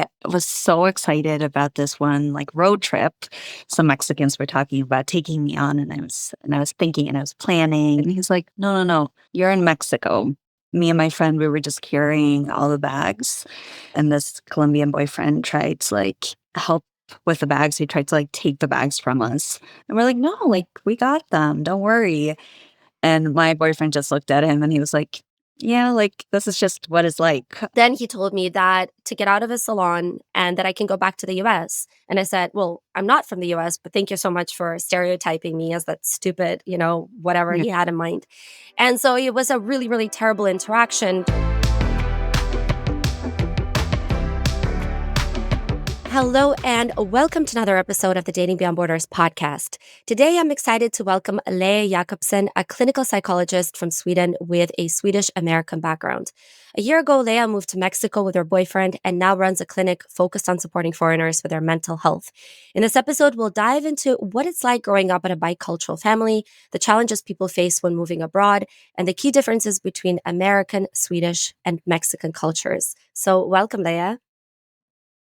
I was so excited about this one like road trip. Some Mexicans were talking about taking me on, and I was thinking and I was planning. And he's like, "No, no, no, you're in Mexico." Me and my friend, we were just carrying all the bags, and this Colombian boyfriend tried to like help with the bags. He tried to like take the bags from us, and we're like, "No, like we got them. Don't worry." And my boyfriend just looked at him and he was like, "Yeah, like this is just what it's like." Then he told me that to get out of his salon and that I can go back to the US. And I said, well, I'm not from the US, but thank you so much for stereotyping me as that stupid, whatever Yeah. he had in mind. And so it was a really, really terrible interaction. Hello and welcome to another episode of the Dating Beyond Borders podcast. Today, I'm excited to welcome Leah Jakobsen, a clinical psychologist from Sweden with a Swedish-American background. A year ago, Leah moved to Mexico with her boyfriend and now runs a clinic focused on supporting foreigners with their mental health. In this episode, we'll dive into what it's like growing up in a bicultural family, the challenges people face when moving abroad, and the key differences between American, Swedish, and Mexican cultures. So welcome, Leah.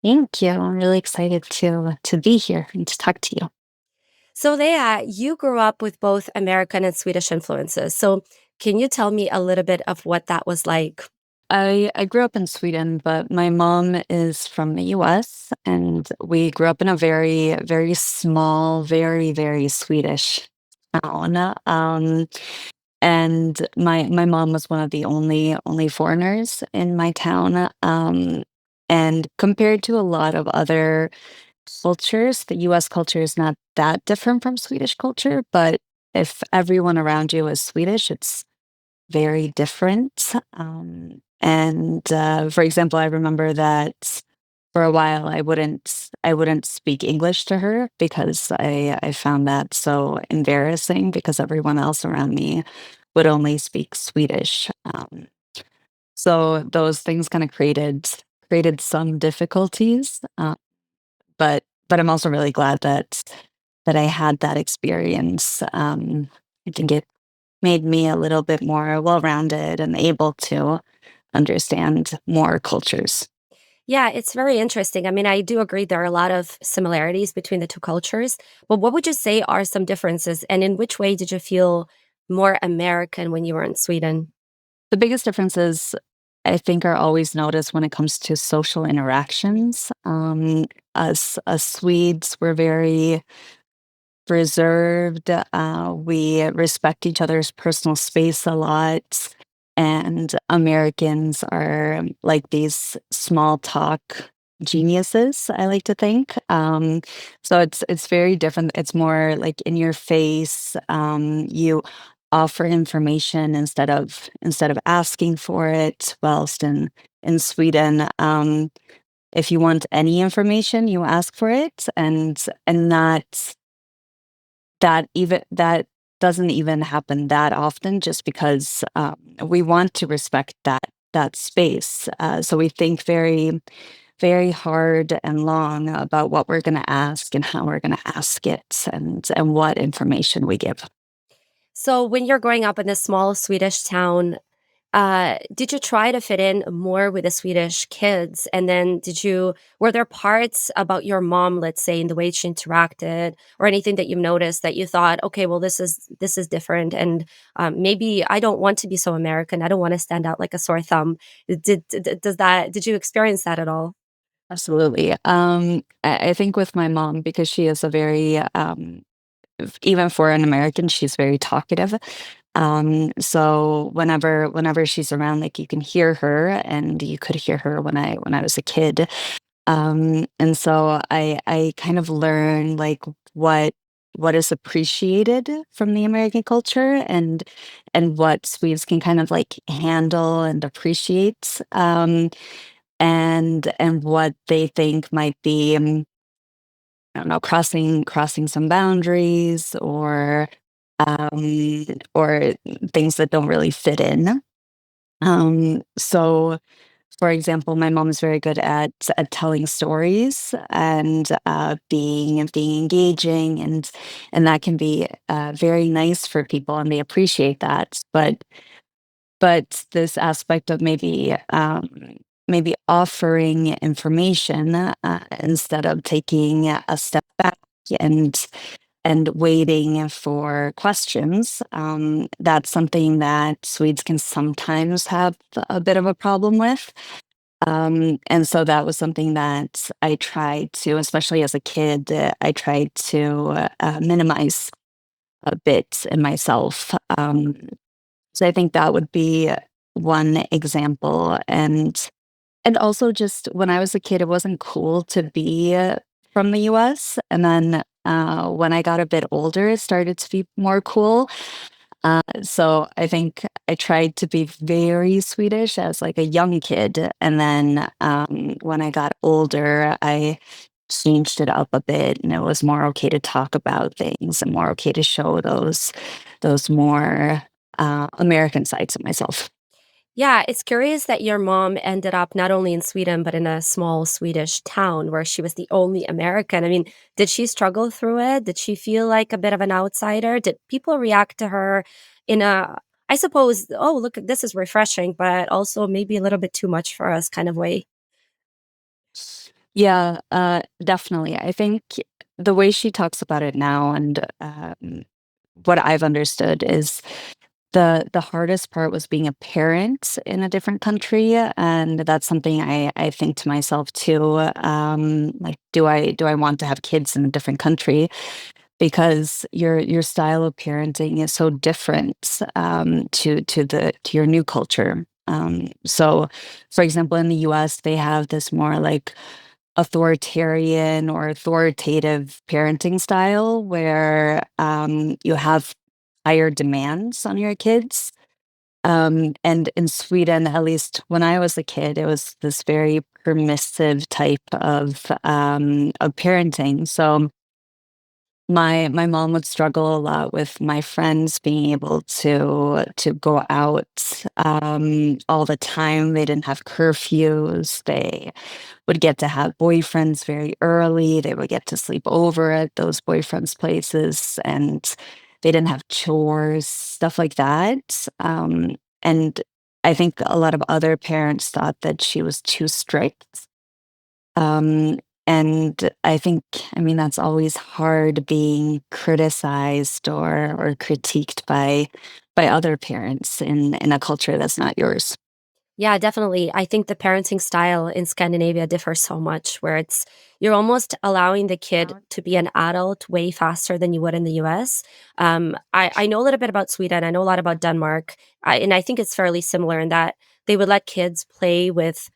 Thank you. I'm really excited to be here and to talk to you. So, Leah, you grew up with both American and Swedish influences. So, can you tell me a little bit of what that was like? I grew up in Sweden, but my mom is from the US, and we grew up in a very, very small, very, very Swedish town. And my mom was one of the only foreigners in my town. And compared to a lot of other cultures, the US culture is not that different from Swedish culture, but if everyone around you is Swedish, it's very different. For example, I remember that for a while I wouldn't speak English to her because I found that so embarrassing because everyone else around me would only speak Swedish. So those things kind of created some difficulties. But I'm also really glad that I had that experience. I think it made me a little bit more well-rounded and able to understand more cultures. Yeah, it's very interesting. I mean, I do agree there are a lot of similarities between the two cultures. But what would you say are some differences? And in which way did you feel more American when you were in Sweden? The biggest differences, I think, are always noticed when it comes to social interactions. Us Swedes, we're very reserved. We respect each other's personal space a lot. And Americans are like these small talk geniuses, I like to think. So it's very different. It's more like in your face. You offer information instead of asking for it. Whilst in Sweden, if you want any information, you ask for it, and that doesn't even happen that often just because we want to respect that space. So we think very, very hard and long about what we're going to ask and how we're going to ask it and what information we give. So, when you're growing up in this small Swedish town, did you try to fit in more with the Swedish kids? And then were there parts about your mom, let's say, in the way she interacted or anything that you've noticed that you thought, okay, well, this is different. And maybe I don't want to be so American. I don't want to stand out like a sore thumb. Did you experience that at all? Absolutely. I think with my mom, because she is a very even for an American, she's very talkative. So whenever she's around, like you can hear her, and you could hear her when I was a kid. And so I kind of learned like what is appreciated from the American culture and what Swedes can kind of like handle and appreciate. And what they think might be I don't know, crossing some boundaries or things that don't really fit in. So, for example, my mom is very good at telling stories and being engaging, and that can be very nice for people, and they appreciate that. But this aspect of maybe offering information instead of taking a step back and waiting for questions. That's something that Swedes can sometimes have a bit of a problem with. And so that was something that I tried to, especially as a kid, I tried to minimize a bit in myself. So I think that would be one example. And also just when I was a kid, it wasn't cool to be from the US. And then when I got a bit older, it started to be more cool. So I think I tried to be very Swedish as like a young kid. And then when I got older, I changed it up a bit and it was more okay to talk about things and more okay to show those more American sides of myself. Yeah, it's curious that your mom ended up not only in Sweden, but in a small Swedish town where she was the only American. I mean, did she struggle through it? Did she feel like a bit of an outsider? Did people react to her in a, I suppose, oh, look, this is refreshing, but also maybe a little bit too much for us kind of way? Yeah, definitely. I think the way she talks about it now and what I've understood is the hardest part was being a parent in a different country, and that's something I think to myself too. Like, do I want to have kids in a different country? Because your style of parenting is so different to your new culture. So, for example, in the U.S., they have this more like authoritarian or authoritative parenting style where you have higher demands on your kids. And in Sweden, at least when I was a kid, it was this very permissive type of parenting. So my mom would struggle a lot with my friends being able to go out all the time. They didn't have curfews. They would get to have boyfriends very early. They would get to sleep over at those boyfriends' places, and they didn't have chores, stuff like that. And I think a lot of other parents thought that she was too strict. Um, and I think, I mean, that's always hard being criticized or critiqued by other parents in a culture that's not yours. Yeah, definitely. I think the parenting style in Scandinavia differs so much, where it's you're almost allowing the kid to be an adult way faster than you would in the US. I know a little bit about Sweden. I know a lot about Denmark. And I think it's fairly similar in that they would let kids play with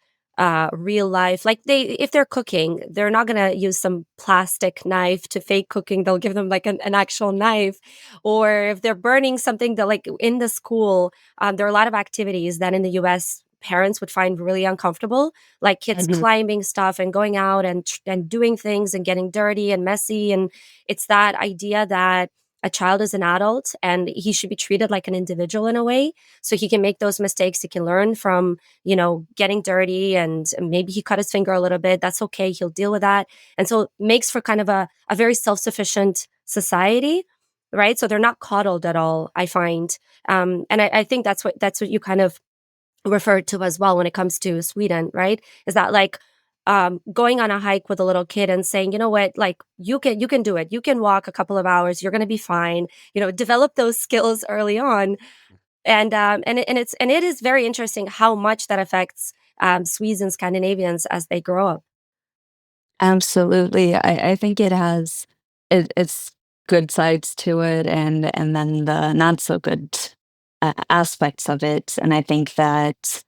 real life. Like if they're cooking, they're not going to use some plastic knife to fake cooking. They'll give them like an actual knife. Or if they're burning something that like in the school, there are a lot of activities that in the US parents would find really uncomfortable, like kids Mhm. climbing stuff and going out and doing things and getting dirty and messy. And it's that idea that a child is an adult and he should be treated like an individual in a way, so he can make those mistakes. He can learn from getting dirty, and maybe he cut his finger a little bit. That's okay. He'll deal with that. And so it makes for kind of a very self-sufficient society, right? So they're not coddled at all, I find. And I think that's what you kind of referred to as well when it comes to Sweden, right? Is that like going on a hike with a little kid and saying, you know what, like you can do it. You can walk a couple of hours. You're going to be fine. Develop those skills early on, and it is very interesting how much that affects Swedes and Scandinavians as they grow up. Absolutely. I think it's good sides to it and then the not so good aspects of it. And I think that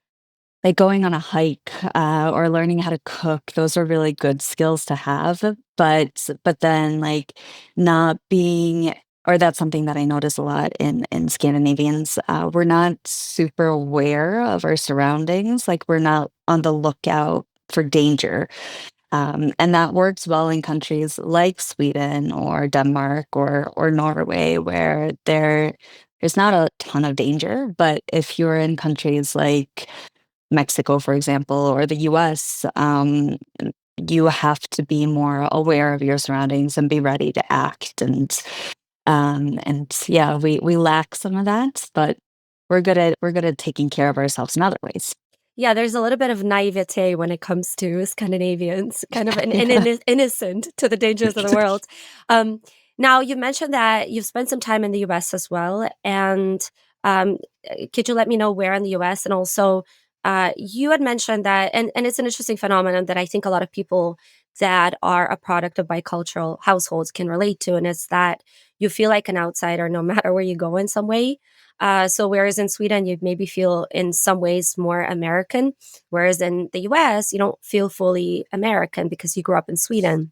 like going on a hike or learning how to cook, those are really good skills to have. But then like not being or that's something that I notice a lot in Scandinavians. We're not super aware of our surroundings. Like we're not on the lookout for danger. And that works well in countries like Sweden or Denmark or Norway, where there's not a ton of danger. But if you're in countries like Mexico, for example, or the US, you have to be more aware of your surroundings and be ready to act. And yeah, we lack some of that, but we're good at taking care of ourselves in other ways. Yeah, there's a little bit of naivete when it comes to Scandinavians, kind of Yeah. innocent to the dangers of the world. Um, Now, you mentioned that you've spent some time in the US as well. And um, could you let me know where in the US? And also, you had mentioned that, and it's an interesting phenomenon that I think a lot of people that are a product of bicultural households can relate to. And it's that you feel like an outsider no matter where you go in some way. So whereas in Sweden, you maybe feel in some ways more American, whereas in the US, you don't feel fully American because you grew up in Sweden.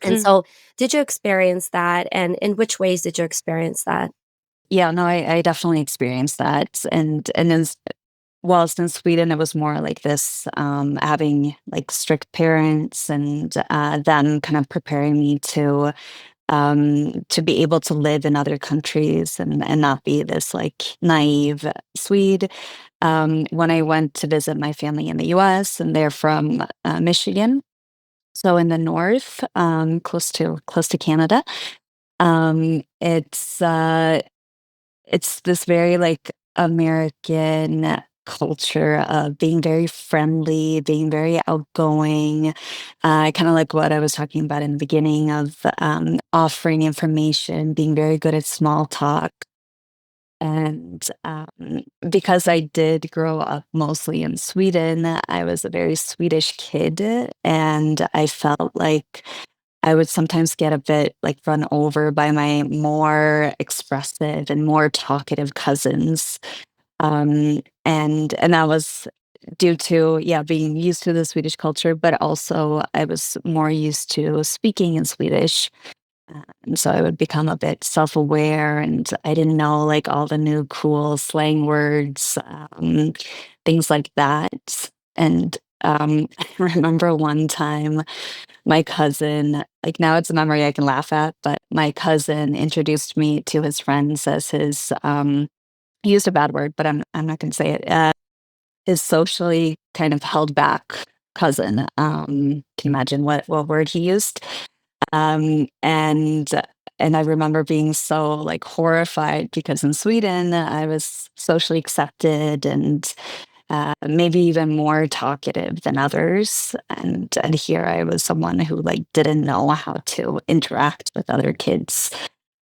And Mm. so, did you experience that? And in which ways did you experience that? Yeah, no, I definitely experienced that, and as whilst in Sweden, it was more like this, having, like, strict parents and, them kind of preparing me to be able to live in other countries and not be this, like, naive Swede. When I went to visit my family in the US, and they're from, Michigan, so in the north, close to Canada, it's this very, like, American culture of being very friendly, being very outgoing, kinda like what I was talking about in the beginning of, offering information, being very good at small talk. And, because I did grow up mostly in Sweden, I was a very Swedish kid, and I felt like I would sometimes get a bit, like, run over by my more expressive and more talkative cousins, and that was due to, yeah, being used to the Swedish culture, but also I was more used to speaking in Swedish, and so I would become a bit self-aware, and I didn't know, like, all the new cool slang words, things like that, and, I remember one time my cousin, like, now it's a memory I can laugh at, but my cousin introduced me to his friends as his, he used a bad word, but I'm not gonna say it, his socially kind of held back cousin. Can you imagine what word he used? Um, and and I remember being so, like, horrified because in Sweden, I was socially accepted and maybe even more talkative than others. And here I was someone who, like, didn't know how to interact with other kids,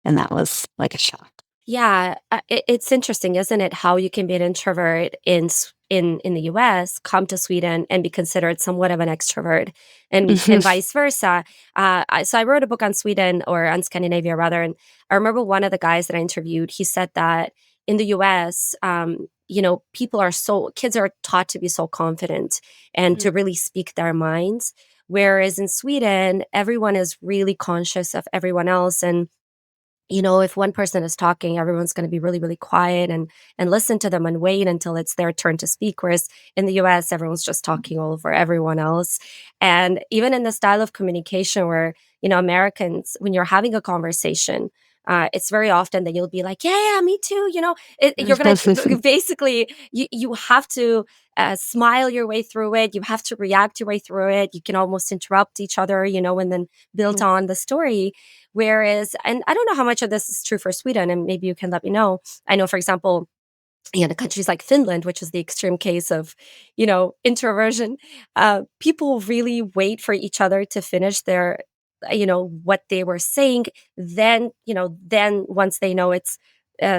and that was like a shock. Yeah, it's interesting, isn't it? How you can be an introvert in the U.S., come to Sweden, and be considered somewhat of an extrovert, and vice versa. So I wrote a book on Sweden, or on Scandinavia rather, and I remember one of the guys that I interviewed. He said that in the U.S., kids are taught to be so confident and to Mm. really speak their minds, whereas in Sweden, everyone is really conscious of everyone else. And if one person is talking, everyone's going to be really, really quiet and listen to them and wait until it's their turn to speak. Whereas in the US, everyone's just talking all over everyone else. And even in the style of communication where, Americans, when you're having a conversation, it's very often that you'll be like, yeah, yeah, me too. You're going to basically, you have to smile your way through it. You have to react your way through it. You can almost interrupt each other, and then build on the story. Whereas, and I don't know how much of this is true for Sweden, and maybe you can let me know. I know, for example, countries like Finland, which is the extreme case of, introversion, people really wait for each other to finish their, what they were saying. Then once they know it's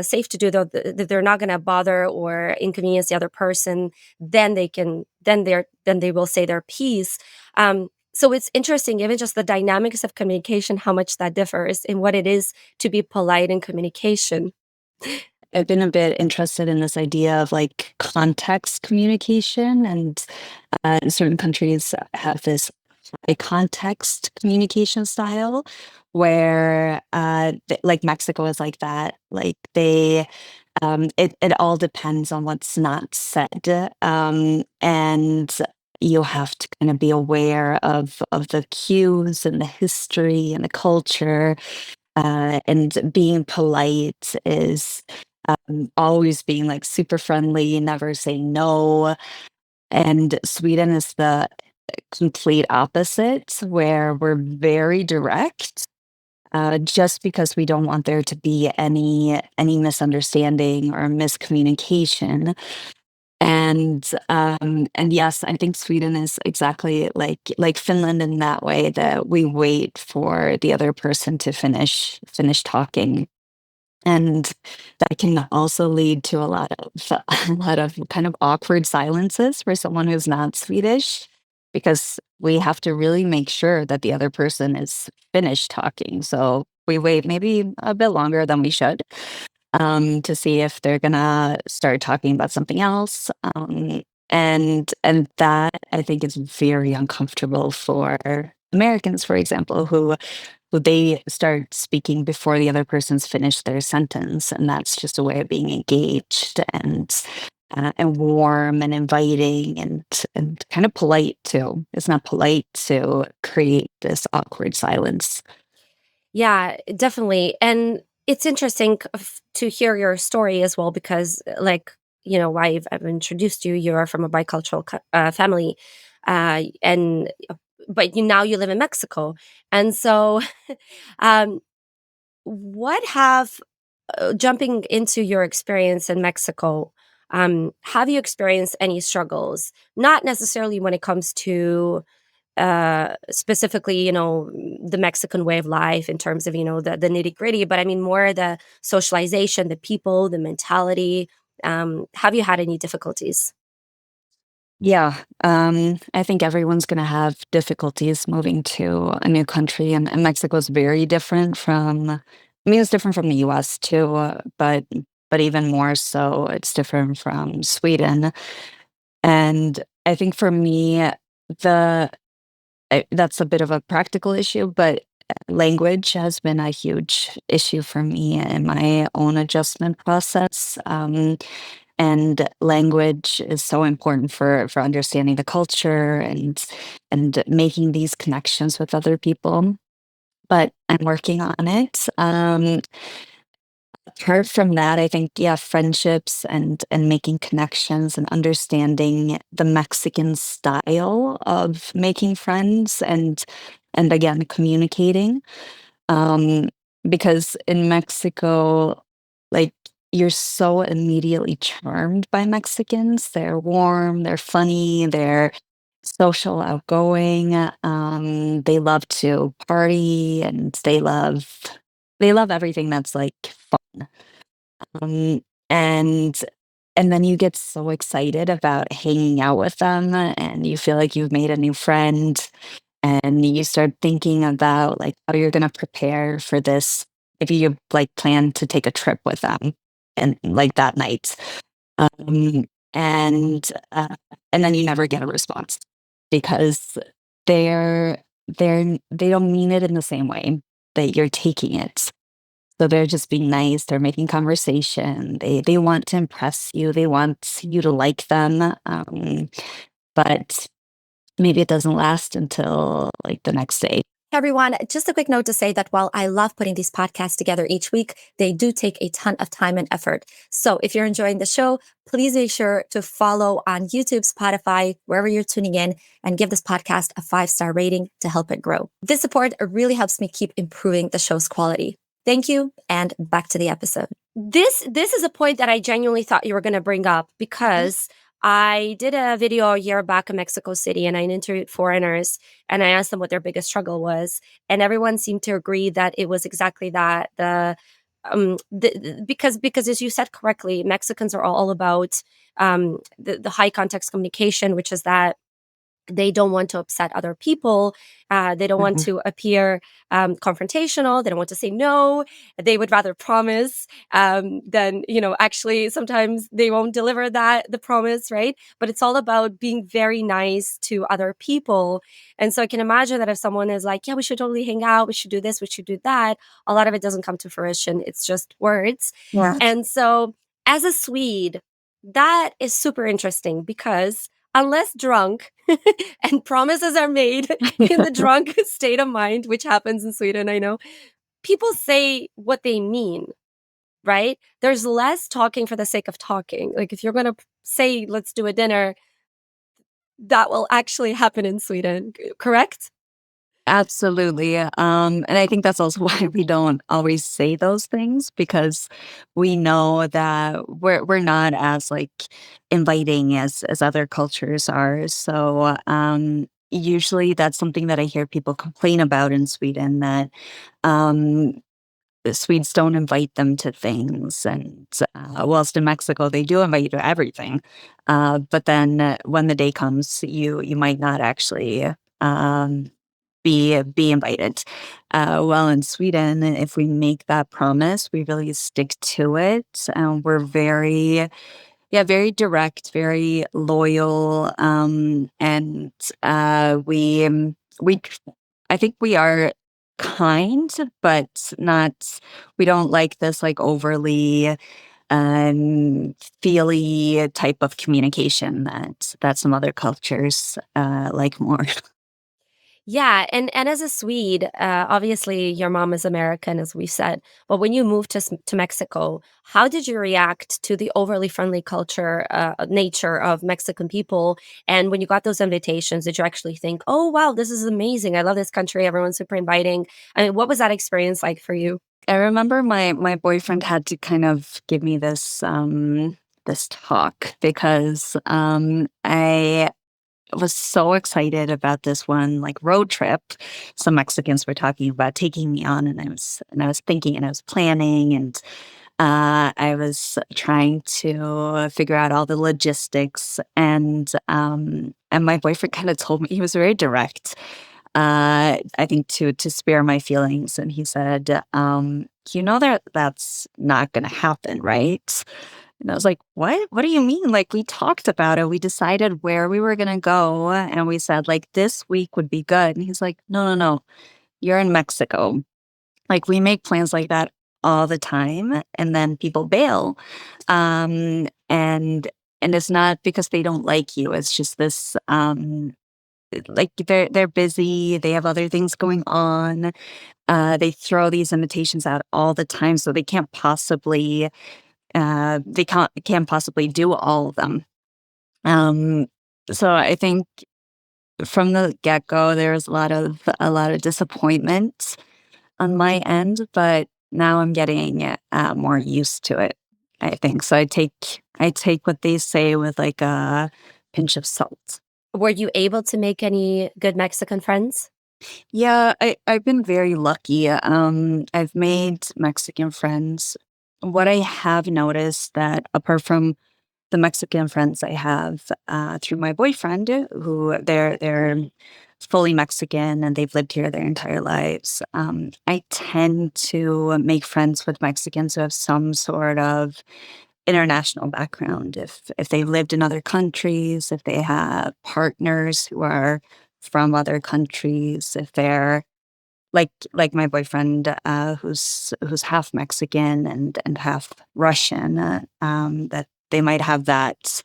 safe to do, that they're not going to bother or inconvenience the other person, then they will say their piece. So it's interesting, even just the dynamics of communication, how much that differs in what it is to be polite in communication. I've been a bit interested in this idea of, like, context communication, and certain countries have this high context communication style where, like, Mexico is like that. Like, it all depends on what's not said, and you have to kind of be aware of the cues and the history and the culture, and being polite is, always being, like, super friendly, never saying no, and Sweden is the complete opposite, where we're very direct, just because we don't want there to be any misunderstanding or miscommunication. And yes, I think Sweden is exactly like Finland in that way, that we wait for the other person to finish talking. And that can also lead to a lot of a lot of kind of awkward silences for someone who's not Swedish, because we have to really make sure that the other person is finished talking. So we wait maybe a bit longer than we should, to see if they're gonna start talking about something else. And that I think is very uncomfortable for Americans, for example, who they start speaking before the other person's finished their sentence, and that's just a way of being engaged and warm and inviting and kind of polite too. It's not polite to create this awkward silence. Yeah, definitely. And it's interesting to hear your story as well because, like, why I've introduced you, you are from a bicultural family, and but now you live in Mexico, and so, um, what have jumping into your experience in Mexico, have you experienced any struggles? Not necessarily when it comes to specifically, the Mexican way of life in terms of, the nitty gritty, but I mean more the socialization, the people, the mentality. Have you had any difficulties? Yeah, I think everyone's gonna have difficulties moving to a new country, and Mexico is very different from. I mean, it's different from the U.S. too, but even more so, it's different from Sweden. And I think for me, the that's a bit of a practical issue, but language has been a huge issue for me in my own adjustment process. And language is so important for understanding the culture and making these connections with other people. But I'm working on it. Apart from that, I think, yeah, friendships and making connections and understanding the Mexican style of making friends and again communicating. Um, because in Mexico, like, you're so immediately charmed by Mexicans. They're warm, they're funny, they're social, outgoing. They love to party and they love everything that's like fun. Um, and and then you get so excited about hanging out with them and you feel like you've made a new friend and you start thinking about like how you're going to prepare for this if you like plan to take a trip with them and like that night. um and uh, and then you never get a response because they don't mean it in the same way that you're taking it. So they're just being nice, they're making conversation, they want to impress you, they want you to like them, but maybe it doesn't last until, like, the next day. Hey everyone, just a quick note to say that while I love putting these podcasts together each week, they do take a ton of time and effort. So if you're enjoying the show, please make sure to follow on YouTube, Spotify, wherever you're tuning in, and give this podcast a 5-star rating to help it grow. This support really helps me keep improving the show's quality. Thank you, and back to the episode. This is a point that I genuinely thought you were going to bring up because I did a video a year back in Mexico City and I interviewed foreigners and I asked them what their biggest struggle was. And everyone seemed to agree that it was exactly that. Because as you said correctly, Mexicans are all about the high context communication, which is that they don't want to upset other people. They don't want Mhm. to appear confrontational. They don't want to say no. They would rather promise than, actually sometimes they won't deliver the promise, right? But it's all about being very nice to other people. And so I can imagine that if someone is like, yeah, we should totally hang out, we should do this, we should do that, a lot of it doesn't come to fruition. It's just words. Yeah. And so as a Swede, that is super interesting because unless drunk, and promises are made in the drunk state of mind, which happens in Sweden, I know, people say what they mean, right? There's less talking for the sake of talking. Like if you're going to say, let's do a dinner, that will actually happen in Sweden, correct? Absolutely. And I think that's also why we don't always say those things because we know that we're not as like inviting as other cultures are. So usually that's something that I hear people complain about in Sweden that um the Swedes don't invite them to things, and whilst in Mexico they do invite you to everything. But then when the day comes, you might not actually um, be invited. Well, in Sweden, if we make that promise, we really stick to it. We're very, yeah, very direct, very loyal, and we I think we are kind, but not we don't like this, like, overly, feely type of communication that some other cultures, like more. Yeah, and as a Swede, obviously your mom is American, as we said. But when you moved to Mexico, how did you react to the overly friendly culture, nature of Mexican people? And when you got those invitations, did you actually think, "Oh wow, this is amazing! I love this country. Everyone's super inviting." I mean, what was that experience like for you? I remember my boyfriend had to kind of give me this talk because, I was so excited about this one, like, road trip some Mexicans were talking about taking me on, and I was thinking and I was planning, and, I was trying to figure out all the logistics, and my boyfriend kinda told me he was very direct, I think to spare my feelings, and he said, "You know that that's not gonna happen, right?" And I was like, "What? What do you mean?" Like, we talked about it, we decided where we were gonna go, and we said, like, "This week would be good." And he's like, "No, no, no, you're in Mexico." Like, we make plans like that all the time, and then people bail. And it's not because they don't like you, it's just this, like, they're busy, they have other things going on, they throw these invitations out all the time, so they can't possibly do all of them. Um, so I think from the get-go, there was a lot of disappointment on my end, but now I'm getting, more used to it, I think. So I take what they say with, like, a pinch of salt. Were you able to make any good Mexican friends? Yeah, I've been very lucky. I've made Mexican friends. What I have noticed that apart from the Mexican friends I have through my boyfriend, who they're fully Mexican and they've lived here their entire lives. I tend to make friends with Mexicans who have some sort of international background. If they've lived in other countries, if they have partners who are from other countries, if they're like my boyfriend, who's half Mexican and half Russian, that they might have that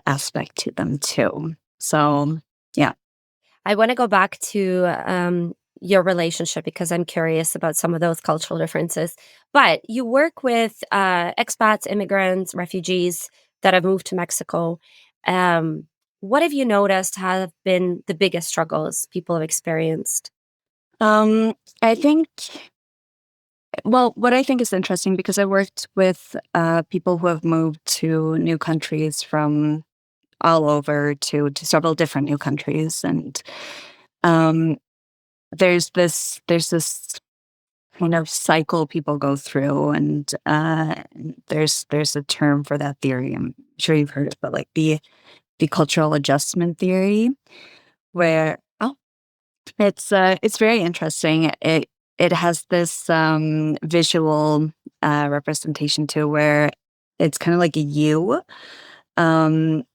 aspect to them too. So, yeah. I want to go back to your relationship because I'm curious about some of those cultural differences. But you work with expats, immigrants, refugees that have moved to Mexico. Um, what have you noticed have been the biggest struggles people have experienced? Um, I think well, what I think is interesting because I worked with, people who have moved to new countries from all over to several different new countries, and, um, there's this kind of cycle people go through, and, there's a term for that theory, I'm sure you've heard it, but, like, the cultural adjustment theory, where it's very interesting. It has this, visual, representation too, where it's kinda like a U.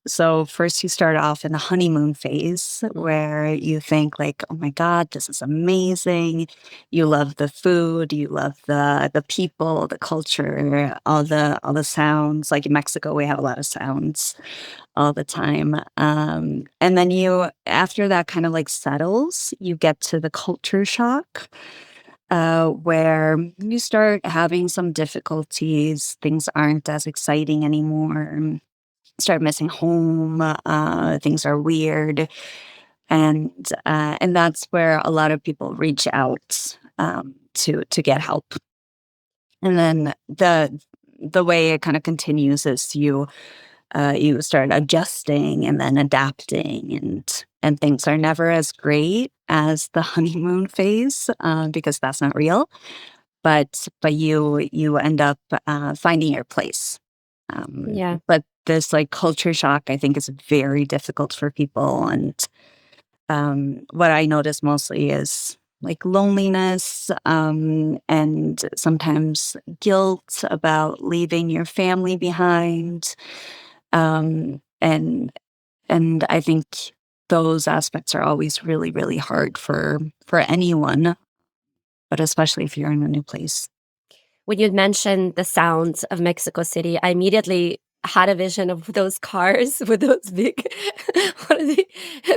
So first you start off in the honeymoon phase where you think like, "Oh my god, this is amazing." You love the food, you love the people, the culture, all the sounds. Like in Mexico, we have a lot of sounds all the time. And then you after that kind of like settles, you get to the culture shock, where you start having some difficulties. Things aren't as exciting anymore. Start missing home. Things are weird. and that's where a lot of people reach out to get help. And then the way it kind of continues is you start adjusting and then adapting, and things are never as great as the honeymoon phase, because that's not real. But you end up finding your place. Yeah. But this like culture shock, I think, is very difficult for people. And what I notice mostly is like loneliness, and sometimes guilt about leaving your family behind. And I think those aspects are always really, really hard for anyone, but especially if you're in a new place. When you mentioned the sounds of Mexico City, I immediately had a vision of those cars with those big what are they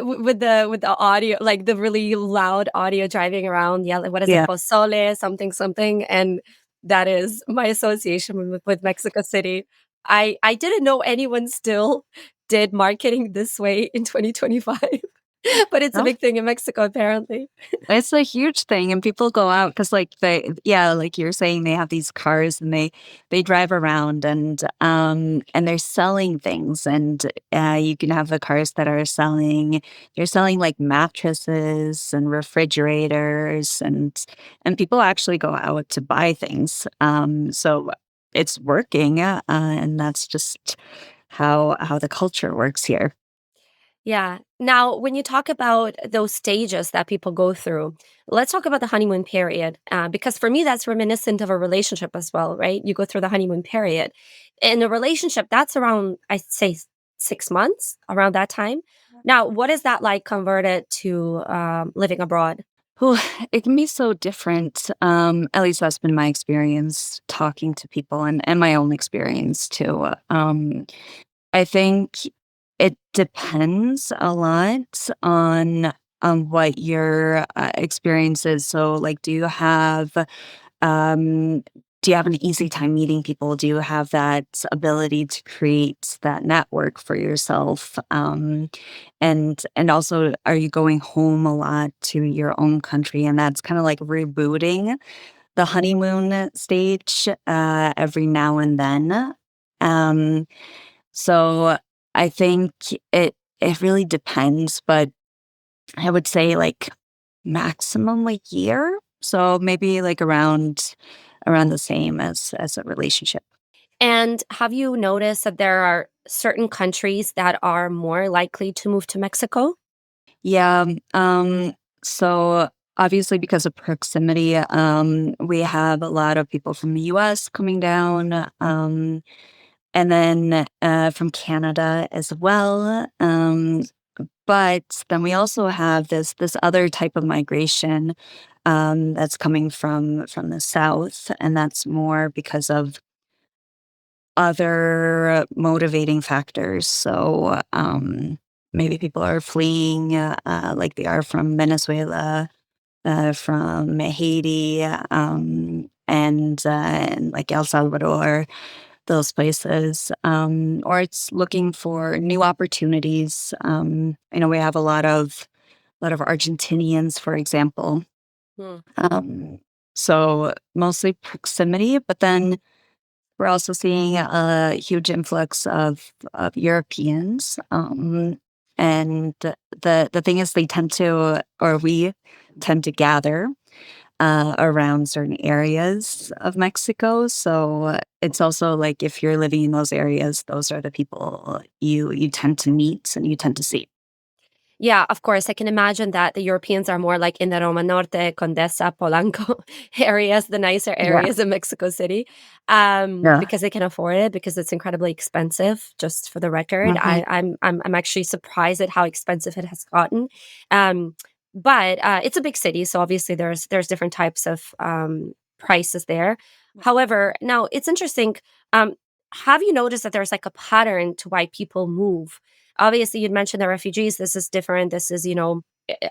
with the audio, like the really loud audio driving around, yeah, like, what is it? Yeah. Pozole, something, something, and that is my association with Mexico City. I didn't know anyone still did marketing this way in 2025, but it's a No, big thing in Mexico, apparently. it's a huge thing, and people go out because, like, yeah, like you're saying, they have these cars and they drive around, and they're selling things, and you can have the cars that are selling. They're selling like mattresses and refrigerators, and people actually go out to buy things. So it's working, and that's just how the culture works here. Yeah. Now, when you talk about those stages that people go through, let's talk about the honeymoon period, because for me, that's reminiscent of a relationship as well, right? You go through the honeymoon period. In a relationship, that's around, I'd say, 6 months, around that time. Now, what is that like converted to living abroad? Well, it can be so different. At least that's been my experience talking to people, and my own experience too. I think it depends a lot on what your experience is. So, like, um, do you have an easy time meeting people? Do you have that ability to create that network for yourself? And also, are you going home a lot to your own country? And that's kind of like rebooting the honeymoon stage every now and then. Um, so I think it really depends, but I would say like maximum a year. So maybe like around the same as a relationship. And have you noticed that there are certain countries that are more likely to move to Mexico? Yeah. So obviously because of proximity, we have a lot of people from the US coming down, and then from Canada as well. But then we also have this other type of migration, that's coming from the south, and that's more because of other motivating factors. So maybe people are fleeing, like they are from Venezuela, from Haiti, and like El Salvador, those places, or it's looking for new opportunities. I know we have a lot of Argentinians, for example. Hmm. Um, so mostly proximity, but then we're also seeing a huge influx of Europeans. And the thing is, they tend to, or we tend to gather around certain areas of Mexico. So it's also like if you're living in those areas, those are the people you tend to meet and you tend to see. Yeah, of course. I can imagine that the Europeans are more like in the Roma Norte, Condesa, Polanco areas, the nicer Yeah, areas of Mexico City, yeah. because they can afford it, because it's incredibly expensive. Just for the record, Hmm. I'm actually surprised at how expensive it has gotten. Um, but it's a big city, so obviously there's different types of prices there. However, now it's interesting. Um, have you noticed that there's like a pattern to why people move? Obviously, you'd mentioned the refugees. This is different. This is,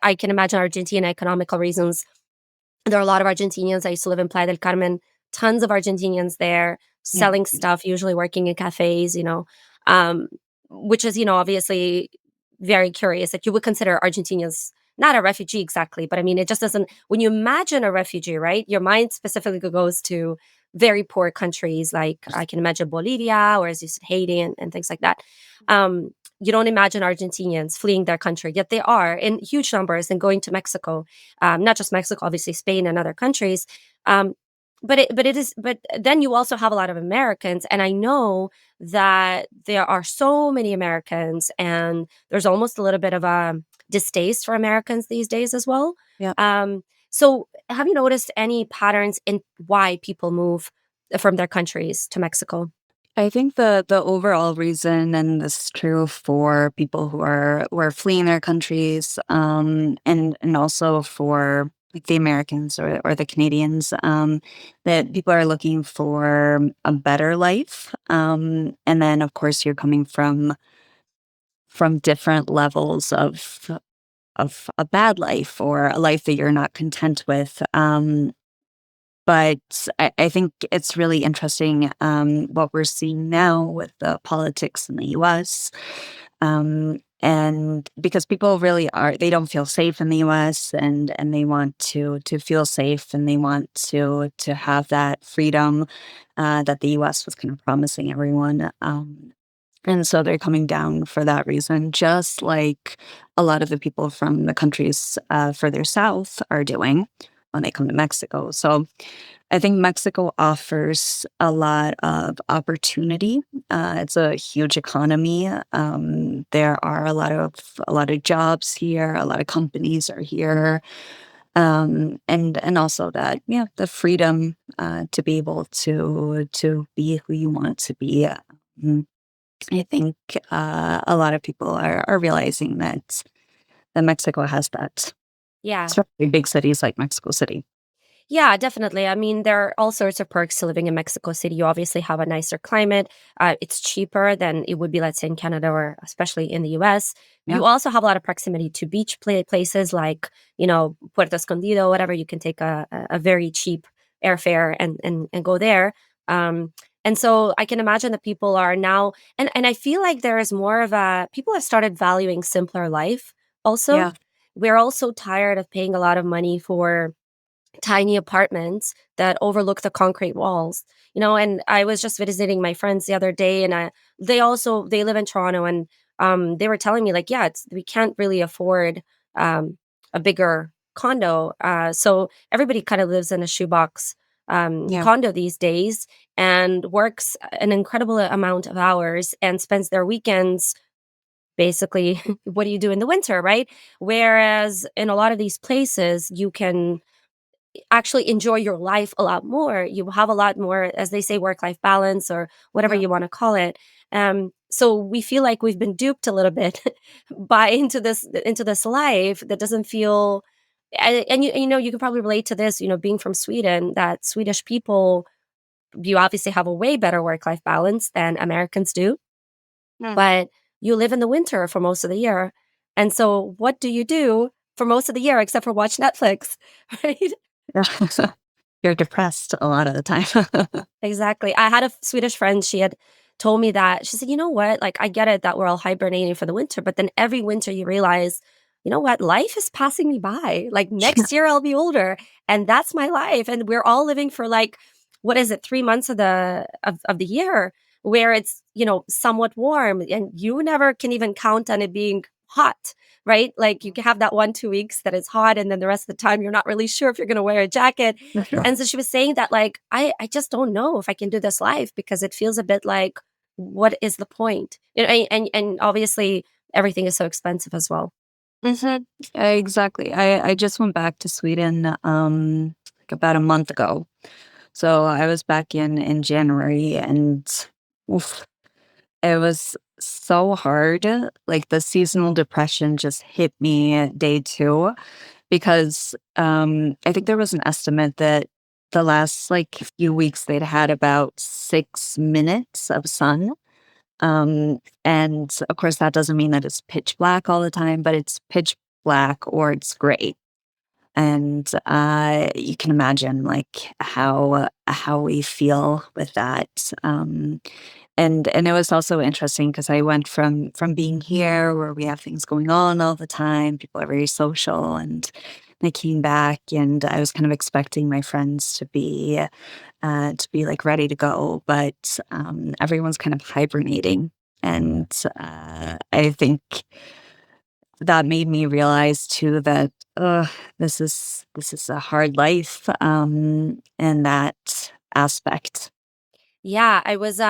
I can imagine Argentina, economical reasons. There are a lot of Argentinians. I used to live in Playa del Carmen. Tons of Argentinians there Yeah. selling stuff, usually working in cafes, um, which is, obviously very curious that you would consider Argentinians not a refugee exactly, but I mean, it just doesn't, when you imagine a refugee, right, your mind specifically goes to very poor countries like I can imagine Bolivia or as you said, Haiti and things like that. You don't imagine Argentinians fleeing their country, yet they are in huge numbers and going to Mexico, not just Mexico, obviously Spain and other countries. Um, but then you also have a lot of Americans, and I know that there are so many Americans, and there's almost a little bit of a distaste for Americans these days as well. Yeah. So have you noticed any patterns in why people move from their countries to Mexico? I think the overall reason, and this is true for people who are fleeing their countries, and also for like the Americans or the Canadians, that people are looking for a better life, and then of course you're coming from different levels of a bad life or a life that you're not content with. But I think it's really interesting, what we're seeing now with the politics in the US. And because people really they don't feel safe in the US, and they want to feel safe, and they want to have that freedom that the US was kind of promising everyone. And so they're coming down for that reason, just like a lot of the people from the countries further south are doing when they come to Mexico. So I think Mexico offers a lot of opportunity. It's a huge economy. There are a lot of jobs here. A lot of companies are here, and also that, yeah, the freedom to be able to be who you want to be. Mm, I think a lot of people are realizing that Mexico has that, Yeah. especially big cities like Mexico City. Yeah, definitely. I mean, there are all sorts of perks to living in Mexico City. You obviously have a nicer climate. It's cheaper than it would be, let's say, in Canada or especially in the US. Yeah, You also have a lot of proximity to beach places like, Puerto Escondido, whatever. You can take a very cheap airfare and go there. Um, and so I can imagine that people are now, and I feel like there is more of people have started valuing simpler life also. yeah, We're also tired of paying a lot of money for tiny apartments that overlook the concrete walls. And I was just visiting my friends the other day, and they live in Toronto, and they were telling me like, yeah, we can't really afford um a bigger condo, so everybody kind of lives in a shoebox yeah, condo these days, and works an incredible amount of hours and spends their weekends basically what do you do in the winter, right? Whereas in a lot of these places you can actually enjoy your life a lot more. You have a lot more, as they say, work life balance or whatever yeah. you want to call it. So we feel like we've been duped a little bit by into this life that doesn't feel. And you can probably relate to this. Being from Sweden, that Swedish people, you obviously have a way better work life balance than Americans do, Mm. but you live in the winter for most of the year. And so, what do you do for most of the year except for watch Netflix, right? You're depressed a lot of the time. Exactly. I had a Swedish friend, she had told me that. She said, "You know what? Like, I get it that we're all hibernating for the winter, but then every winter you realize, you know what? Life is passing me by. Like, Yeah, next year I'll be older, and that's my life. And we're all living for like, what is it, 3 months of the year where it's, somewhat warm, and you never can even count on it being hot." Right? Like you can have that 1, 2 weeks that it's hot, and then the rest of the time you're not really sure if you're gonna wear a jacket. for sure. And so she was saying that, like, I just don't know if I can do this life because it feels a bit like, what is the point? And obviously everything is so expensive as well. Mhm. Exactly. I just went back to Sweden, like about a month ago. So I was back in January, and oof, it was so hard. Like the seasonal depression just hit me day two, because I think there was an estimate that the last like few weeks they'd had about 6 minutes of sun. And of course, that doesn't mean that it's pitch black all the time, but it's pitch black or it's gray. And you can imagine like how we feel with that. And it was also interesting because I went from being here where we have things going on all the time, people are very social, and I came back and I was kind of expecting my friends to be like ready to go, but everyone's kind of hibernating. And I think that made me realize too that this is a hard life in that aspect. Yeah, I was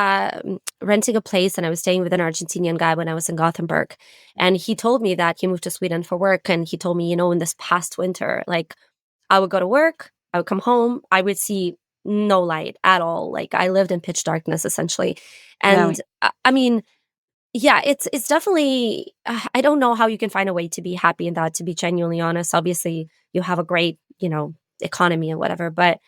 renting a place and I was staying with an Argentinian guy when I was in Gothenburg. And he told me that he moved to Sweden for work. And he told me, in this past winter, like I would go to work, I would come home, I would see no light at all. Like I lived in pitch darkness essentially. Yeah, And I mean, yeah, it's definitely I don't know how you can find a way to be happy in that, to be genuinely honest. Obviously, you have a great, economy and whatever, but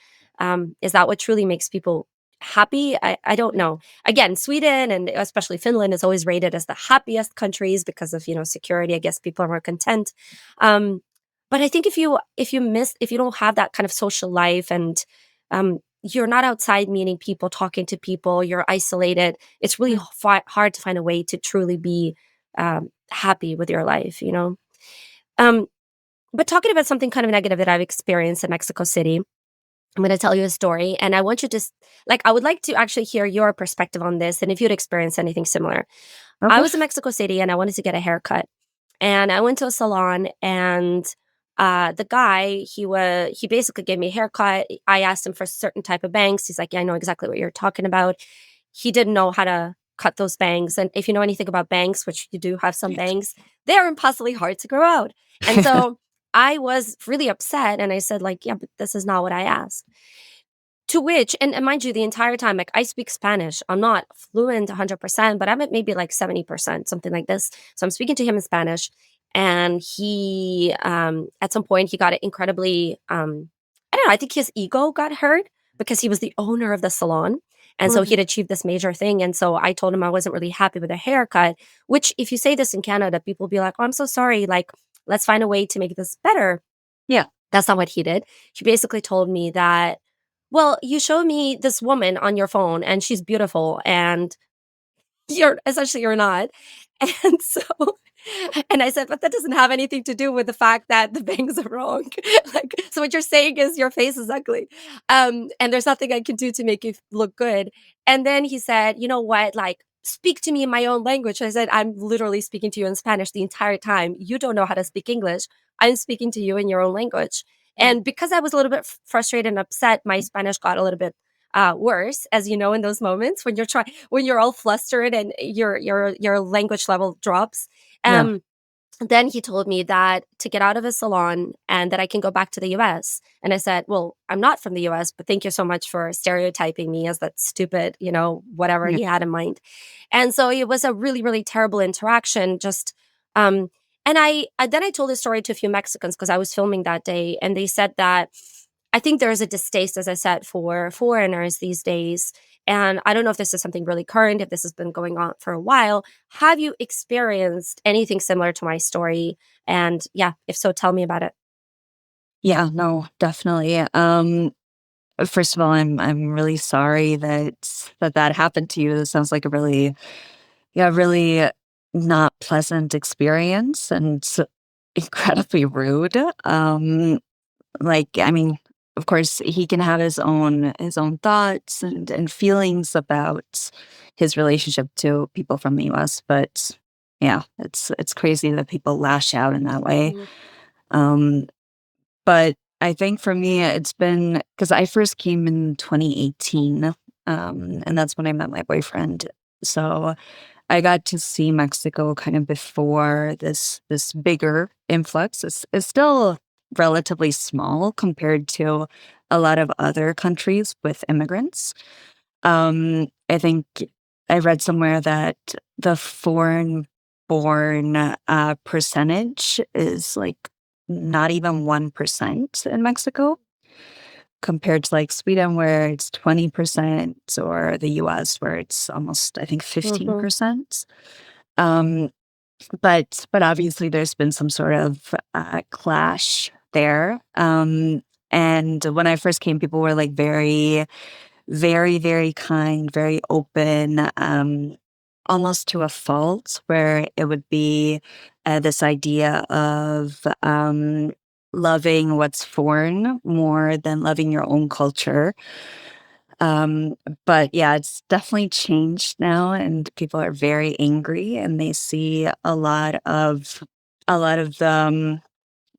is that what truly makes people happy? I don't know. Again, Sweden and especially Finland is always rated as the happiest countries because of, security. I guess people are more content. Um, but I think if you don't have that kind of social life and you're not outside meeting people, talking to people, you're isolated, it's really hard to find a way to truly be happy with your life, Um, but talking about something kind of negative that I've experienced in Mexico City, I'm going to tell you a story, and I want you to I would like to actually hear your perspective on this, and if you'd experienced anything similar. I okay. was in Mexico City, and I wanted to get a haircut, and I went to a salon, and the guy he basically gave me a haircut. I asked him for a certain type of bangs. He's like, "Yeah, I know exactly what you're talking about." He didn't know how to cut those bangs, and if you know anything about bangs, which you do have some bangs, they are impossibly hard to grow out. And so I was really upset, and I said, like, "Yeah, but this is not what I asked." To which, and mind you, the entire time, like I speak Spanish. I'm not fluent 100%, but I'm at maybe like 70%, something like this. So I'm speaking to him in Spanish. And he, at some point, he got it incredibly, I don't know, I think his ego got hurt because he was the owner of the salon. And so Mhm. he'd achieved this major thing. And so I told him I wasn't really happy with the haircut, which, if you say this in Canada, people will be like, oh, I'm so sorry. Like, let's find a way to make this better. Yeah, That's not what he did. He basically told me that, well, you showed me this woman on your phone and she's beautiful and you're not. And so and I said, "But that doesn't have anything to do with the fact that the bangs are wrong." Like, so what you're saying is your face is ugly. And there's nothing I can do to make you look good. And then he said, "You know what? Like, speak to me in my own language." I said, "I'm literally speaking to you in Spanish the entire time. You don't know how to speak English. I'm speaking to you in your own language." yeah, And because I was a little bit frustrated and upset, my Spanish got a little bit worse, as you know, in those moments when you're all flustered and your language level drops. yeah, Um, then he told me that to get out of his salon and that I can go back to the US. And I said, "Well, I'm not from the US, but thank you so much for stereotyping me as that stupid, whatever yeah, he had in mind." And so it was a really, really terrible interaction. Just, and then I told this story to a few Mexicans because I was filming that day, and they said that I think there is a distaste, as I said, for foreigners these days. And I don't know if this is something really current, if this has been going on for a while. Have you experienced anything similar to my story? And yeah, if so, tell me about it. yeah. No, definitely. First of all, I'm really sorry that happened to you. This sounds like a really, yeah, really not pleasant experience and incredibly rude. Like, I mean, of course, he can have his own thoughts and feelings about his relationship to people from the US, but yeah, it's crazy that people lash out in that way. Mhm. Um, but I think for me, it's been because I first came in 2018, and that's when I met my boyfriend. So I got to see Mexico kind of before this bigger influx. It's still relatively small compared to a lot of other countries with immigrants. I think I read somewhere that the foreign born percentage is like not even 1% in Mexico compared to like Sweden where it's 20% or the US where it's almost I think Mhm. 15%. Um, but obviously there's been some sort of clash there. And when I first came, people were like very very, very kind, very open, almost to a fault, where it would be this idea of loving what's foreign more than loving your own culture. Um, but yeah, it's definitely changed now, and people are very angry, and they see a lot of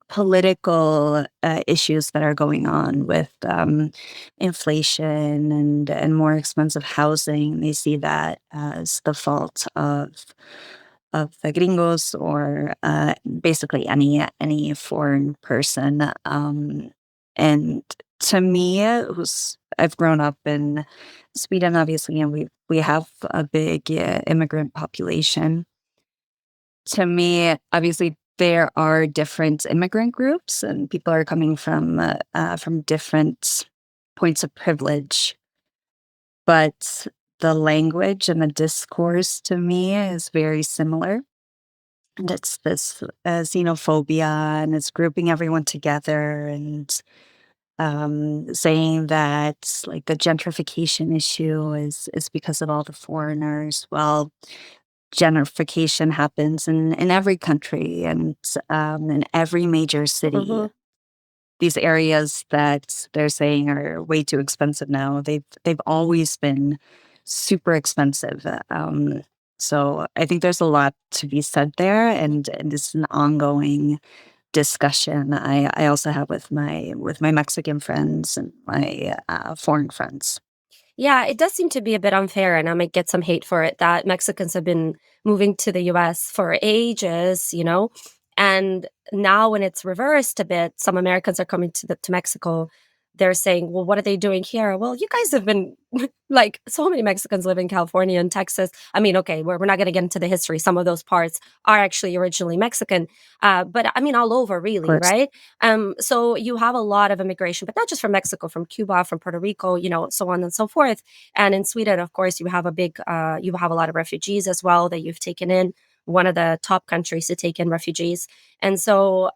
political issues that are going on with inflation and more expensive housing. They see that as the fault of the gringos, or basically any foreign person. And to me, I've grown up in Sweden, obviously, and we have a big immigrant population. To me, obviously, there are different immigrant groups, and people are coming from different points of privilege. But the language and the discourse to me is very similar. And it's this xenophobia, and it's grouping everyone together, and saying that like the gentrification issue is because of all the foreigners. Well, gentrification happens in every country, and in every major city. Mm-hmm. These areas that they're saying are way too expensive now, they've always been super expensive. So I think there's a lot to be said there, and this is an ongoing discussion I also have with my Mexican friends and my foreign friends. Yeah, it does seem to be a bit unfair, and I might get some hate for it that Mexicans have been moving to the US for ages, you know? And now when it's reversed a bit, some Americans are coming to Mexico. They're saying, "Well, what are they doing here?" Well, you guys have been like so many Mexicans live in California and Texas. I mean, okay, we're not going to get into the history. Some of those parts are actually originally Mexican, but I mean, all over, Of really, course. right? So you have a lot of immigration, but not just from Mexico, from Cuba, from Puerto Rico, you know, so on and so forth. And in Sweden, of course, you have a lot of refugees as well that you've taken in. One of the top countries to take in refugees, and so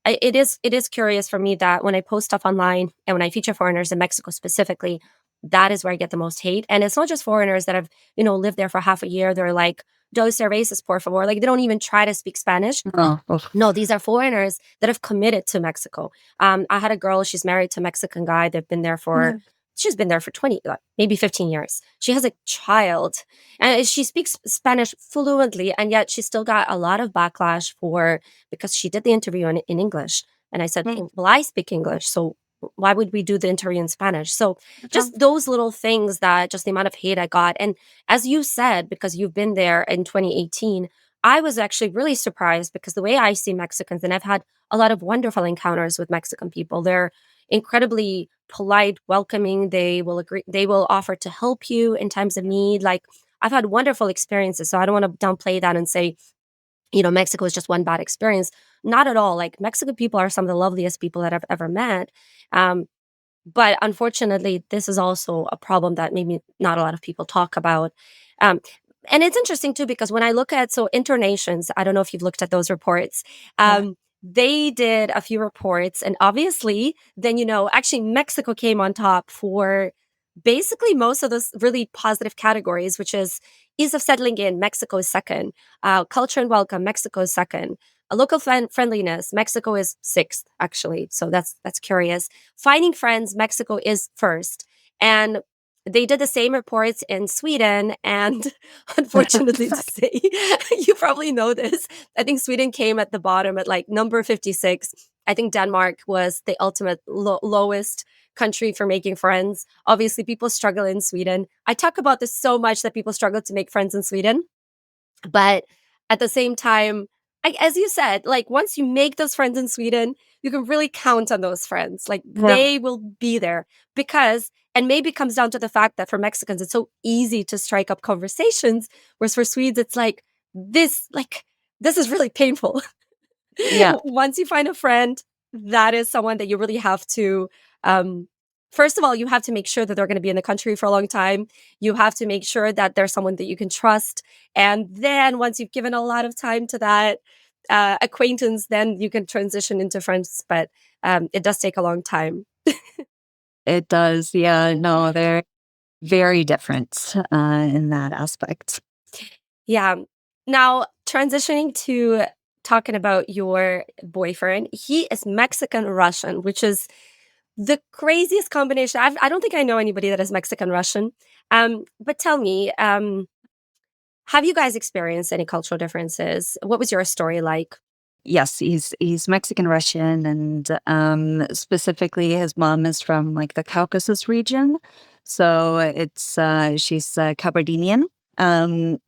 it is curious for me that when I post stuff online and when I feature foreigners in Mexico specifically, that is where I get the most hate. And it's not just foreigners that have lived there for half a year. They're like, "Dos cervezas, por favor." Like they don't even try to speak Spanish. Oh, oh, No, these are foreigners that have committed to Mexico. I had a girl, she's married to a Mexican guy. yeah. She's been there for 20, maybe 15 years. She has a child and she speaks Spanish fluently. And yet she still got a lot of backlash because she did the interview in English. And I said, Mm, "Well, I speak English. So why would we do the interview in Spanish?" So oh, just those little things that just the amount of hate I got. And as you said, because you've been there in 2018, I was actually really surprised because the way I see Mexicans, and I've had a lot of wonderful encounters with Mexican people. They're incredibly polite, welcoming. They will offer to help you in times of need. Like I've had wonderful experiences. So I don't want to downplay that and say, Mexico is just one bad experience. Not at all. Like Mexican people are some of the loveliest people that I've ever met. Um, but unfortunately, this is also a problem that maybe not a lot of people talk about. Um, and it's interesting too, because when I look at, so Internations, I don't know if you've looked at those reports. yeah. They did a few reports, and obviously, then, actually, Mexico came on top for basically most of those really positive categories, which is ease of settling in, Mexico is second, culture and welcome, Mexico is second, local friendliness, Mexico is sixth, actually. So that's curious. Finding friends, Mexico is first. And they did the same reports in Sweden. And unfortunately to say, you probably know this. I think Sweden came at the bottom at like number 56. I think Denmark was the ultimate lowest country for making friends. Obviously, people struggle in Sweden. I talk about this so much that people struggle to make friends in Sweden. But at the same time, as you said, like once you make those friends in Sweden, you can really count on those friends. Like Yeah. they will be there because, and maybe it comes down to the fact that for Mexicans, it's so easy to strike up conversations. Whereas for Swedes, it's this is really painful. Yeah. Once you find a friend, that is someone that you really have to, um, first of all, you have to make sure that they're going to be in the country for a long time. You have to make sure that there's someone that you can trust. And then once you've given a lot of time to that acquaintance, then you can transition into friends. But it does take a long time. It does. Yeah. No, they're very different in that aspect. Yeah. Now, transitioning to talking about your boyfriend, he is Mexican Russian, which is the craziest combination. I don't think I know anybody that is Mexican Russian. But tell me, have you guys experienced any cultural differences? What was your story like? Yes, he's Mexican Russian, and specifically, his mom is from like the Caucasus region, so it's she's Kabardinian.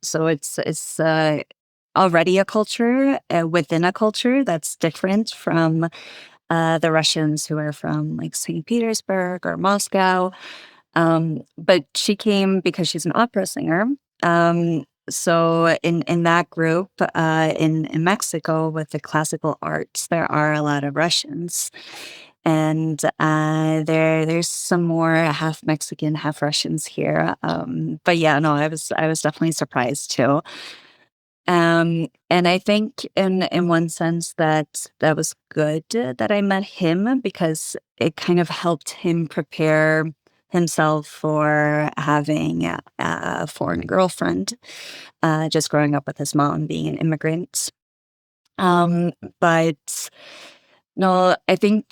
So it's already a culture within a culture that's different from the Russians who are from like St. Petersburg or Moscow. But she came because she's an opera singer. So in that group in Mexico with the classical arts, there are a lot of Russians, and there's some more half Mexican, half Russians here. But yeah, no, I was definitely surprised too. And I think in one sense that was good that I met him because it kind of helped him prepare himself for having a foreign girlfriend, just growing up with his mom being an immigrant. Um, but no, I think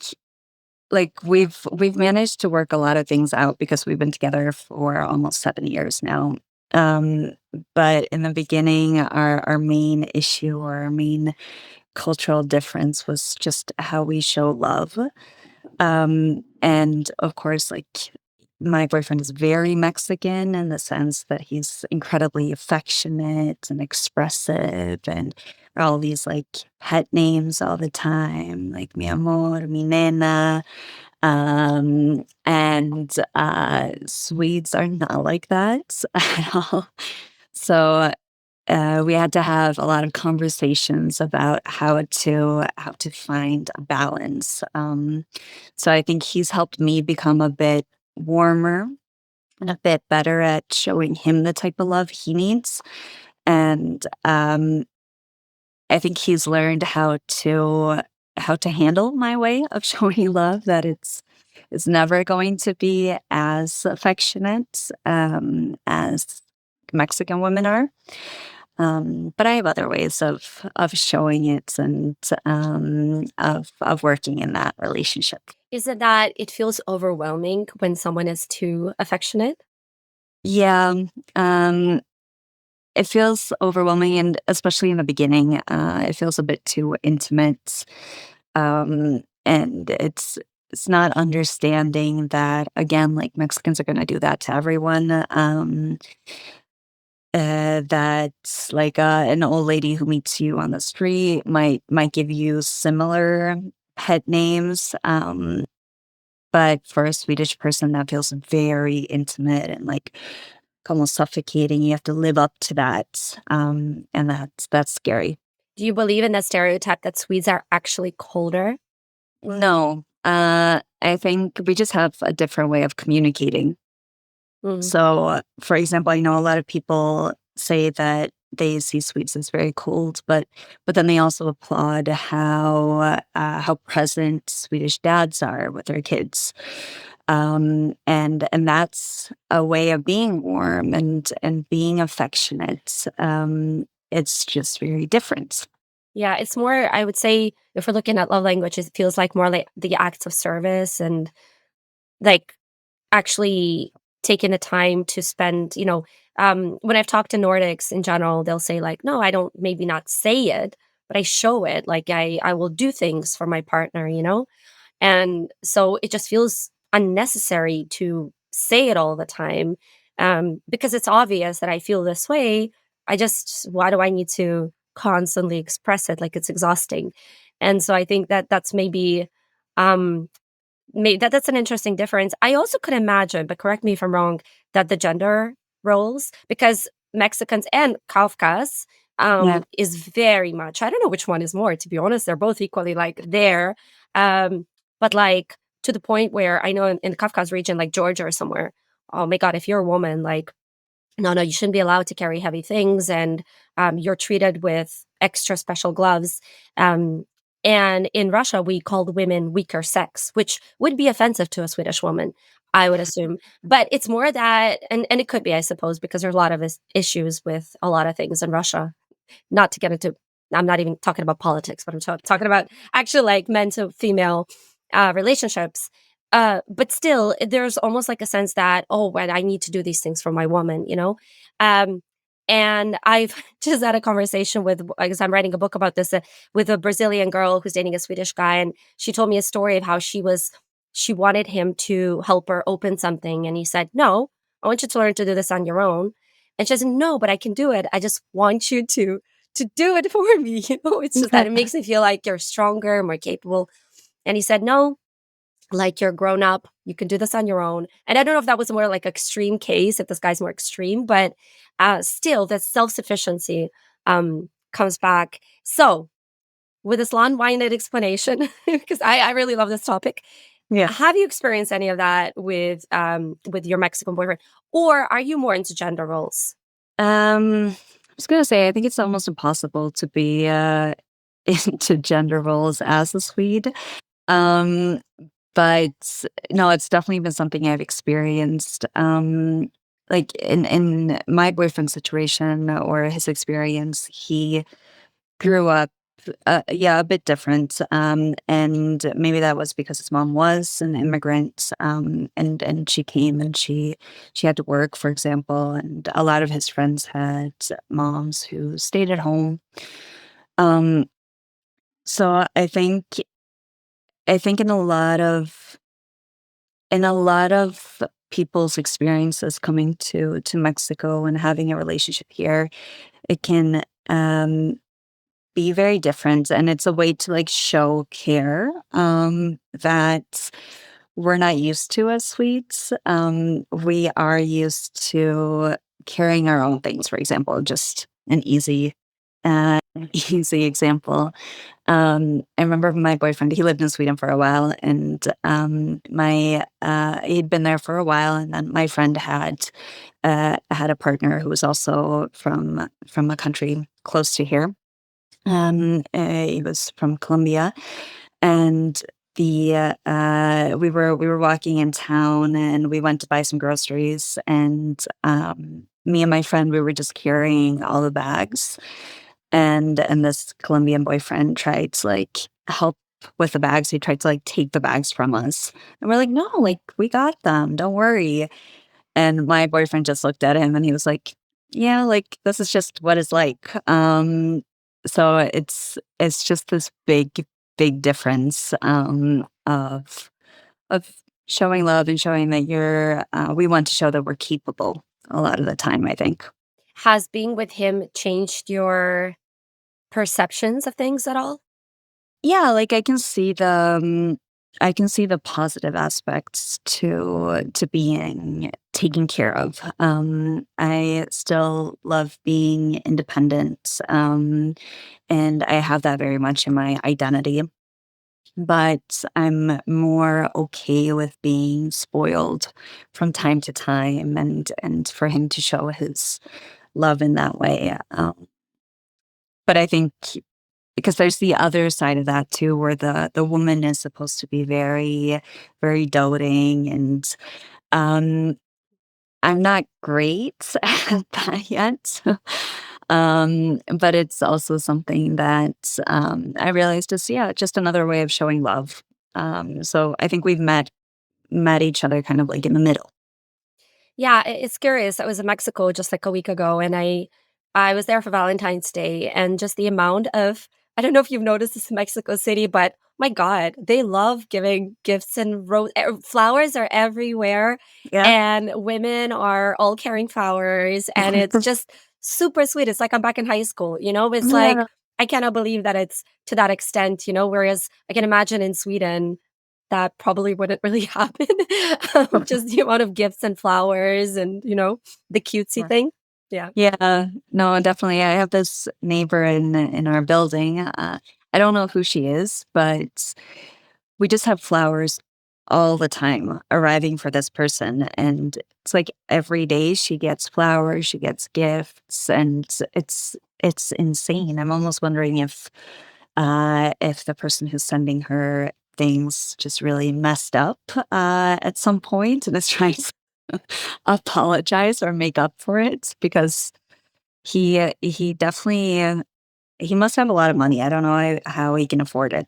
like we've managed to work a lot of things out because we've been together for almost 7 years now. Um, but in the beginning, our main issue or our main cultural difference was just how we show love. And of course, like my boyfriend is very Mexican in the sense that he's incredibly affectionate and expressive and all these like pet names all the time, like mi amor, mi nena. And Swedes are not like that at all. So we had to have a lot of conversations about how to find a balance. So I think he's helped me become a bit warmer and a bit better at showing him the type of love he needs. And I think he's learned how to handle my way of showing love. That it's never going to be as affectionate as Mexican women are. But I have other ways of showing it and of working in that relationship. Is it that it feels overwhelming when someone is too affectionate? Yeah, um, it feels overwhelming, and especially in the beginning, it feels a bit too intimate. And it's not understanding that again, like Mexicans are going to do that to everyone. That like an old lady who meets you on the street might give you similar pet names. But for a Swedish person, that feels very intimate and like almost suffocating. You have to live up to that, and that's scary. Do you believe in the stereotype that Swedes are actually colder? No, I think we just have a different way of communicating. Mm. So, for example, I know a lot of people say that they see Swedes as very cold, but then they also applaud how present Swedish dads are with their kids, and that's a way of being warm and being affectionate. It's just very different. Yeah, it's more, I would say, if we're looking at love languages, it feels like more like the acts of service and like actually taking the time to spend, when I've talked to Nordics in general, they'll say like, no, I don't maybe not say it, but I show it. Like I will do things for my partner. And so it just feels unnecessary to say it all the time, because it's obvious that I feel this way. Why do I need to constantly express it? Like it's exhausting. And so I think that that's maybe, um, that's an interesting difference. I also could imagine, but correct me if I'm wrong, that the gender roles, because Mexicans and Kafkas Yeah. is very much, I don't know which one is more, to be honest. They're both equally like there. Um, but like to the point where I know in the Kafkas region, like Georgia or somewhere, oh my God, if you're a woman, like, no, you shouldn't be allowed to carry heavy things and you're treated with extra special gloves. Um, And in Russia, we called women weaker sex, which would be offensive to a Swedish woman, I would assume. But it's more that, and it could be, I suppose, because there's a lot of issues with a lot of things in Russia. Not to get into, I'm not even talking about politics, but I'm talking about actually like men to female relationships. But still, there's almost like a sense that, oh, well, I need to do these things for my woman, you know? Um, and I've just had a conversation with, because I'm writing a book about this, with a Brazilian girl who's dating a Swedish guy. And she told me a story of how she wanted him to help her open something. And he said, no, I want you to learn to do this on your own. And she said, no, but I can do it. I just want you to do it for me. You know, it's just that it makes me feel like you're stronger, more capable. And he said, no, like you're grown up, you can do this on your own. And I don't know if that was a more like extreme case, if this guy's more extreme, but still, that self sufficiency comes back. So, with this long winded explanation, because I really love this topic, Yeah. have you experienced any of that with your Mexican boyfriend, or are you more into gender roles? I was gonna say, I think it's almost impossible to be into gender roles as a Swede. Um, but no, it's definitely been something I've experienced. Like in my boyfriend's situation or his experience, he grew up, yeah, a bit different. And maybe that was because his mom was an immigrant, and she came and she had to work, for example, and a lot of his friends had moms who stayed at home. Um, so I think in a lot of people's experiences coming to Mexico and having a relationship here, it can be very different, and it's a way to like show care that we're not used to as Swedes. We are used to carrying our own things, for example, just an uh easy example. I remember my boyfriend, he lived in Sweden for a while, and my he'd been there for a while, and then my friend had a partner who was also from a country close to here. He was from Colombia, and we were walking in town, and we went to buy some groceries, and me and my friend, we were just carrying all the bags, and this Colombian boyfriend tried to like help with the bags. He tried to like take the bags from us, and we're like, no, like we got them, don't worry. And my boyfriend just looked at him and he was like, "Yeah, like, this is just what it's like." So it's just this big, big difference, of showing love and showing that we want to show that we're capable a lot of the time, I think. Has being with him changed your perceptions of things at all? Yeah, like, I can see the positive aspects to being taken care of. I still love being independent, and I have that very much in my identity, but I'm more okay with being spoiled from time to time and for him to show his love in that way. But I think because there's the other side of that too, where the woman is supposed to be very, very doting, and um, I'm not great at that yet. But it's also something that I realized is, yeah, just another way of showing love. So I think we've met each other kind of like in the middle. Yeah, it's curious. I was in Mexico just like a week ago, and I was there for Valentine's Day, and just the amount of, I don't know if you've noticed this in Mexico City, but my God, they love giving gifts, and flowers are everywhere, Yeah. and women are all carrying flowers, and it's just super sweet. It's like I'm back in high school, you know? It's like Yeah. I cannot believe that it's to that extent, you know, whereas I can imagine in Sweden that probably wouldn't really happen. Just the amount of gifts and flowers and, you know, the cutesy thing. Yeah. Yeah, no, definitely. I have this neighbor in our building. I don't know who she is, but we just have flowers all the time arriving for this person, and it's like every day she gets flowers, she gets gifts, and it's insane. I'm almost wondering if if the person who's sending her things just really messed up at some point and is trying to apologize or make up for it because he definitely he must have a lot of money. I don't know how he can afford it.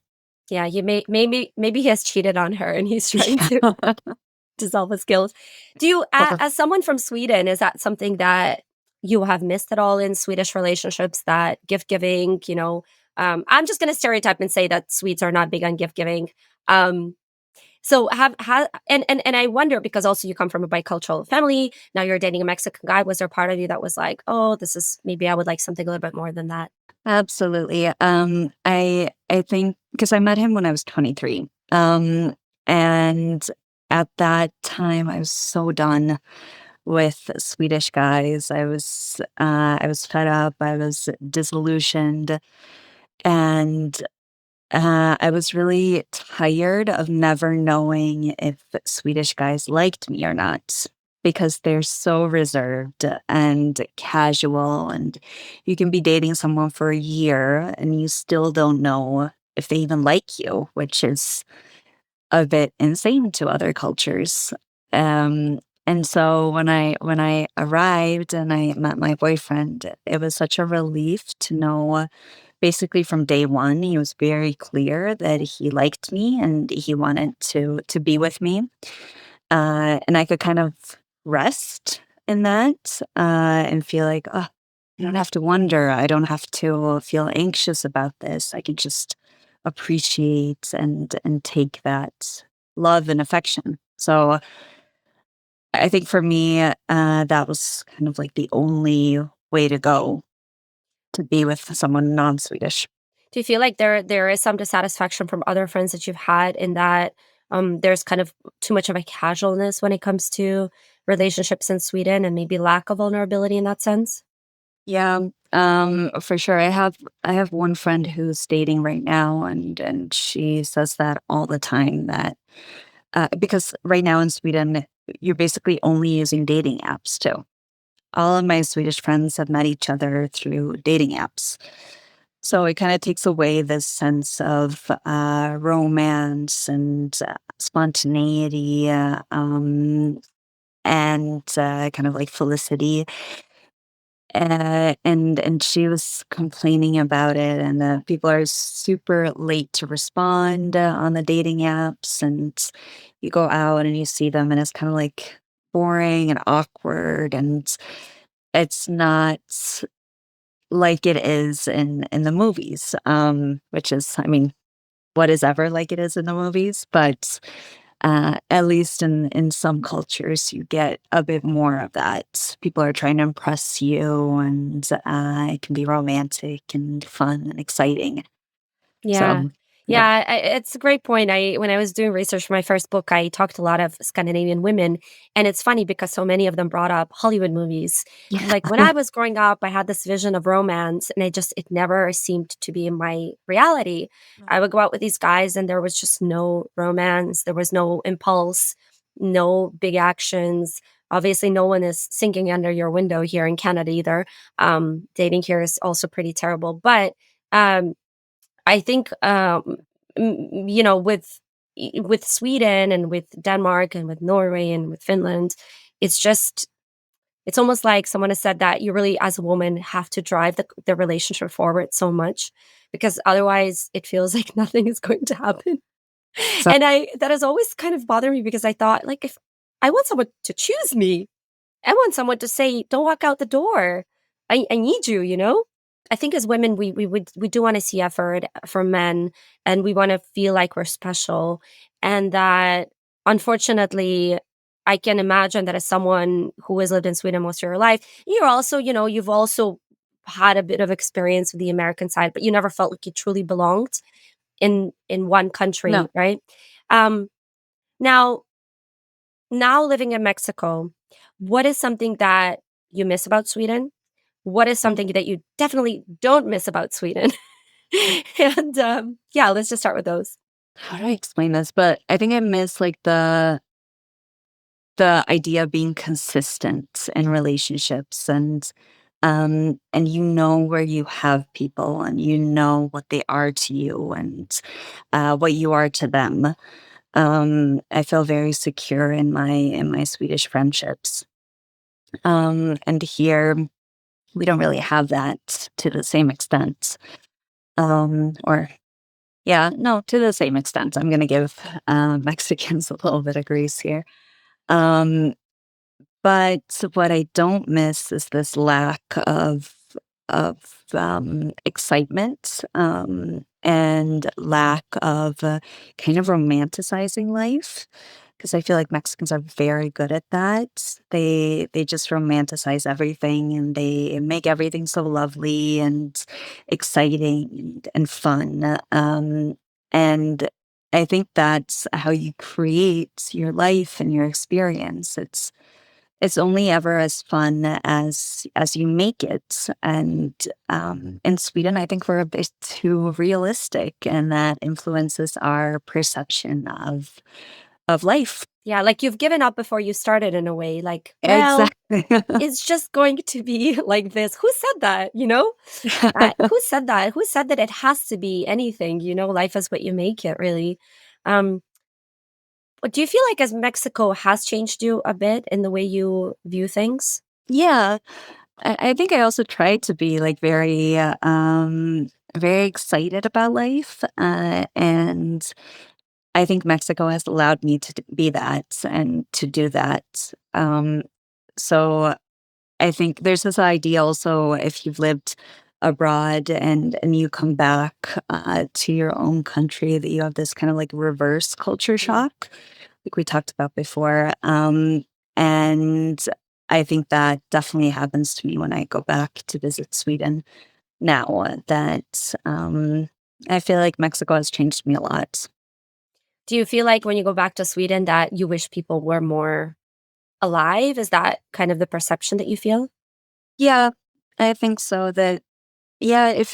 Yeah, maybe he has cheated on her and he's trying to Yeah. dissolve his guilt. Do you, Or as someone from Sweden, is that something that you have missed at all in Swedish relationships? That gift giving, I'm just going to stereotype and say that Swedes are not big on gift giving. Um, so and I wonder because also you come from a bicultural family. Now you're dating a Mexican guy. Was there part of you that was like, oh, this is maybe I would like something a little bit more than that? absolutely. I think because I met him when I was 23. And at that time I was so done with Swedish guys. I was fed up, I was disillusioned, and I was really tired of never knowing if Swedish guys liked me or not because they're so reserved and casual, and you can be dating someone for a year and you still don't know if they even like you, which is a bit insane to other cultures. And so when I arrived and I met my boyfriend, it was such a relief to know basically from day one, he was very clear that he liked me and he wanted to be with me. And I could kind of rest in that and feel like, oh, I don't have to wonder. I don't have to feel anxious about this. I can just appreciate and take that love and affection. So I think for me, that was kind of like the only way to go to be with someone non-Swedish. Do you feel like there is some dissatisfaction from other friends that you've had in that there's kind of too much of a casualness when it comes to relationships in Sweden and maybe lack of vulnerability in that sense? Yeah, for sure. I have one friend who's dating right now, and she says that all the time. That because right now in Sweden, you're basically only using dating apps too. All of my Swedish friends have met each other through dating apps, so it kind of takes away this sense of romance and spontaneity, and kind of like felicity. And she was complaining about it, and people are super late to respond on the dating apps, and you go out and you see them, and it's kind of like boring and awkward, and it's not like it is in the movies, which is, I mean, what is ever like it is in the movies, but at least in some cultures, you get a bit more of that. People are trying to impress you, and it can be romantic and fun and exciting. Yeah. So, yeah. Yeah, it's a great point. When I was doing research for my first book, I talked to a lot of Scandinavian women, and it's funny because so many of them brought up Hollywood movies. Yeah. Like when I was growing up, I had this vision of romance, and it never seemed to be in my reality. I would go out with these guys, and there was just no romance. There was no impulse, no big actions. Obviously, no one is sinking under your window here in Canada either. Dating here is also pretty terrible, but um, I think, with Sweden and with Denmark and with Norway and with Finland, it's just it's almost like someone has said that you really, as a woman, have to drive the relationship forward so much because otherwise it feels like nothing is going to happen. So, And I that has always kind of bothered me because I thought, like, if I want someone to choose me, I want someone to say, "Don't walk out the door. I need you," you know? I think as women, we do wanna see effort from men, and we wanna feel like we're special, and that, unfortunately, I can imagine that as someone who has lived in Sweden most of your life, you're also, you've also had a bit of experience with the American side, but you never felt like you truly belonged in one country, no. right? Um, now now living in Mexico, what is something that you miss about Sweden? What is Mm, something that you definitely don't miss about Sweden? mm. And, yeah, let's just start with those. How do I explain this? But I think I miss like the idea of being consistent in relationships, and And you know where you have people and you know what they are to you and what you are to them. I feel very secure in my Swedish friendships. And here we don't really have that to the same extent. Or yeah, no, to the same extent. I'm going to give Mexicans a little bit of grace here. Um, but what I don't miss is this lack of excitement and lack of kind of romanticizing life. Because I feel like Mexicans are very good at that. They just romanticize everything and they make everything so lovely and exciting and fun. And I think that's how you create your life and your experience. It's only ever as fun as you make it. And in Sweden, I think we're a bit too realistic, and that influences our perception of life. Yeah, like you've given up before you started in a way. Like, well, Exactly. it's just going to be like this. Who said that? You know, who said that? Who said that it has to be anything? You know, life is what you make it. Really. Um, but do you feel like as Mexico has changed you a bit in the way you view things? Yeah, I think I also try to be like very excited about life, and I think Mexico has allowed me to be that and to do that. So I think there's this idea also if you've lived abroad and you come back to your own country that you have this kind of like reverse culture Mm. shock, like we talked about before. And I think that definitely happens to me when I go back to visit Sweden now. That I feel like Mexico has changed me a lot. Do you feel like when you go back to Sweden that you wish people were more alive? Is that kind of the perception that you feel? Yeah, I think so. That yeah, it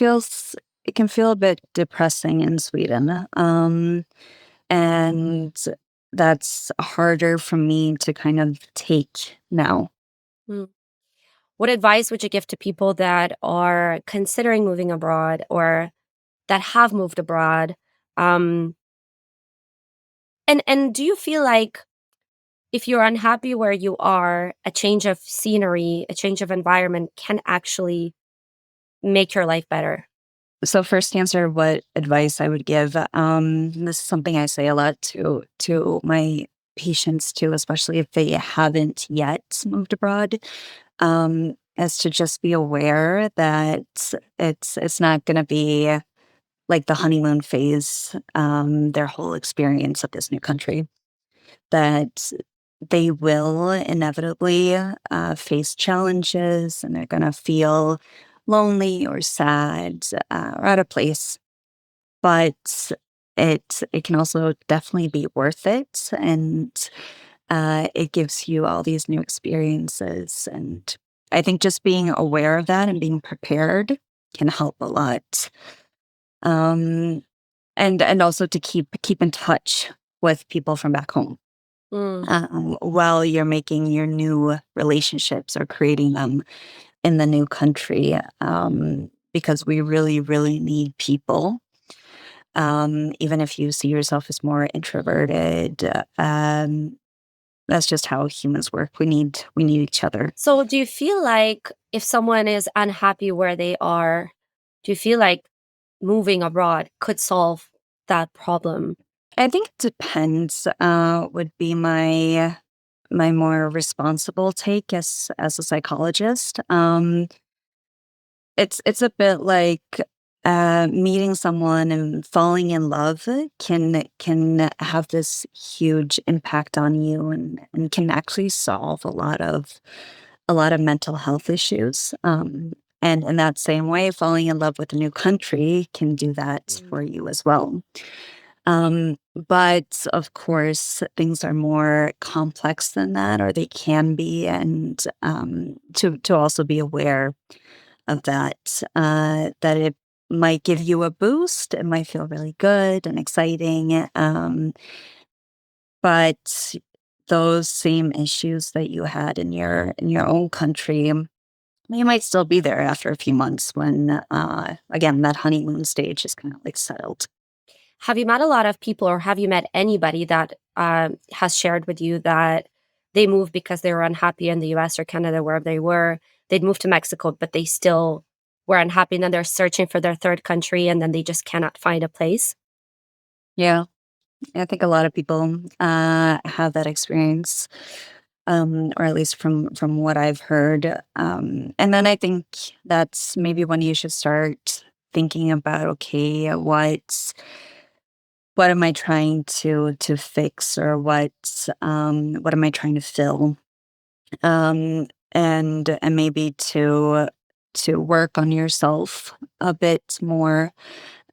can feel a bit depressing in Sweden. And that's harder for me to kind of take now. Mm. What advice would you give to people that are considering moving abroad or that have moved abroad? Um, and do you feel like if you're unhappy where you are, a change of scenery, a change of environment can actually make your life better? So first answer, what advice I would give. This is something I say a lot to my patients too, especially if they haven't yet moved abroad. Is to just be aware that it's not gonna be like the honeymoon phase, their whole experience of this new country. That they will inevitably face challenges and they're going to feel lonely or sad or out of place. But it can also definitely be worth it. And it gives you all these new experiences. And I think just being aware of that and being prepared can help a lot. Um, and also to keep in touch with people from back home Mm. while you're making your new relationships or creating them in the new country, because we really, really need people. Even if you see yourself as more introverted, that's just how humans work. We need each other. So, do you feel like if someone is unhappy where they are, do you feel like moving abroad could solve that problem? I think it depends. Would be my more responsible take as a psychologist. It's a bit like, meeting someone and falling in love can have this huge impact on you and can actually solve a lot of mental health issues. And in that same way, falling in love with a new country can do that Mm. for you as well. But of course, things are more complex than that, or they can be, and to also be aware of that, that it might give you a boost. It might feel really good and exciting. But those same issues that you had in your own country, You might still be there after a few months when, again, that honeymoon stage is kind of like settled. Have you met a lot of people, or have you met anybody that has shared with you that they moved because they were unhappy in the US or Canada, wherever they were? They'd moved to Mexico, but they still were unhappy. And then they're searching for their third country and then they just cannot find a place. Yeah, I think a lot of people have that experience, or at least from what I've heard. And then I think that's maybe when you should start thinking about, okay, what am I trying to fix, or what am I trying to fill? And maybe to work on yourself a bit more.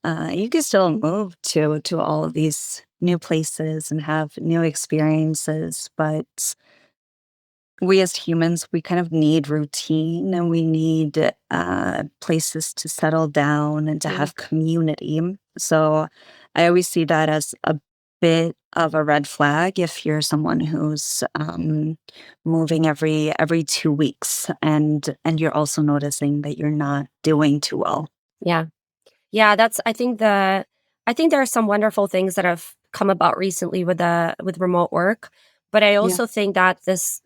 You can still move to all of these new places and have new experiences, but we as humans, we kind of need routine, and we need places to settle down and to Yeah. have community. So I always see that as a bit of a red flag if you're someone who's moving every 2 weeks, and you're also noticing that you're not doing too well. Yeah. Yeah, that's I think there are some wonderful things that have come about recently with remote work, but I Yeah, also think that this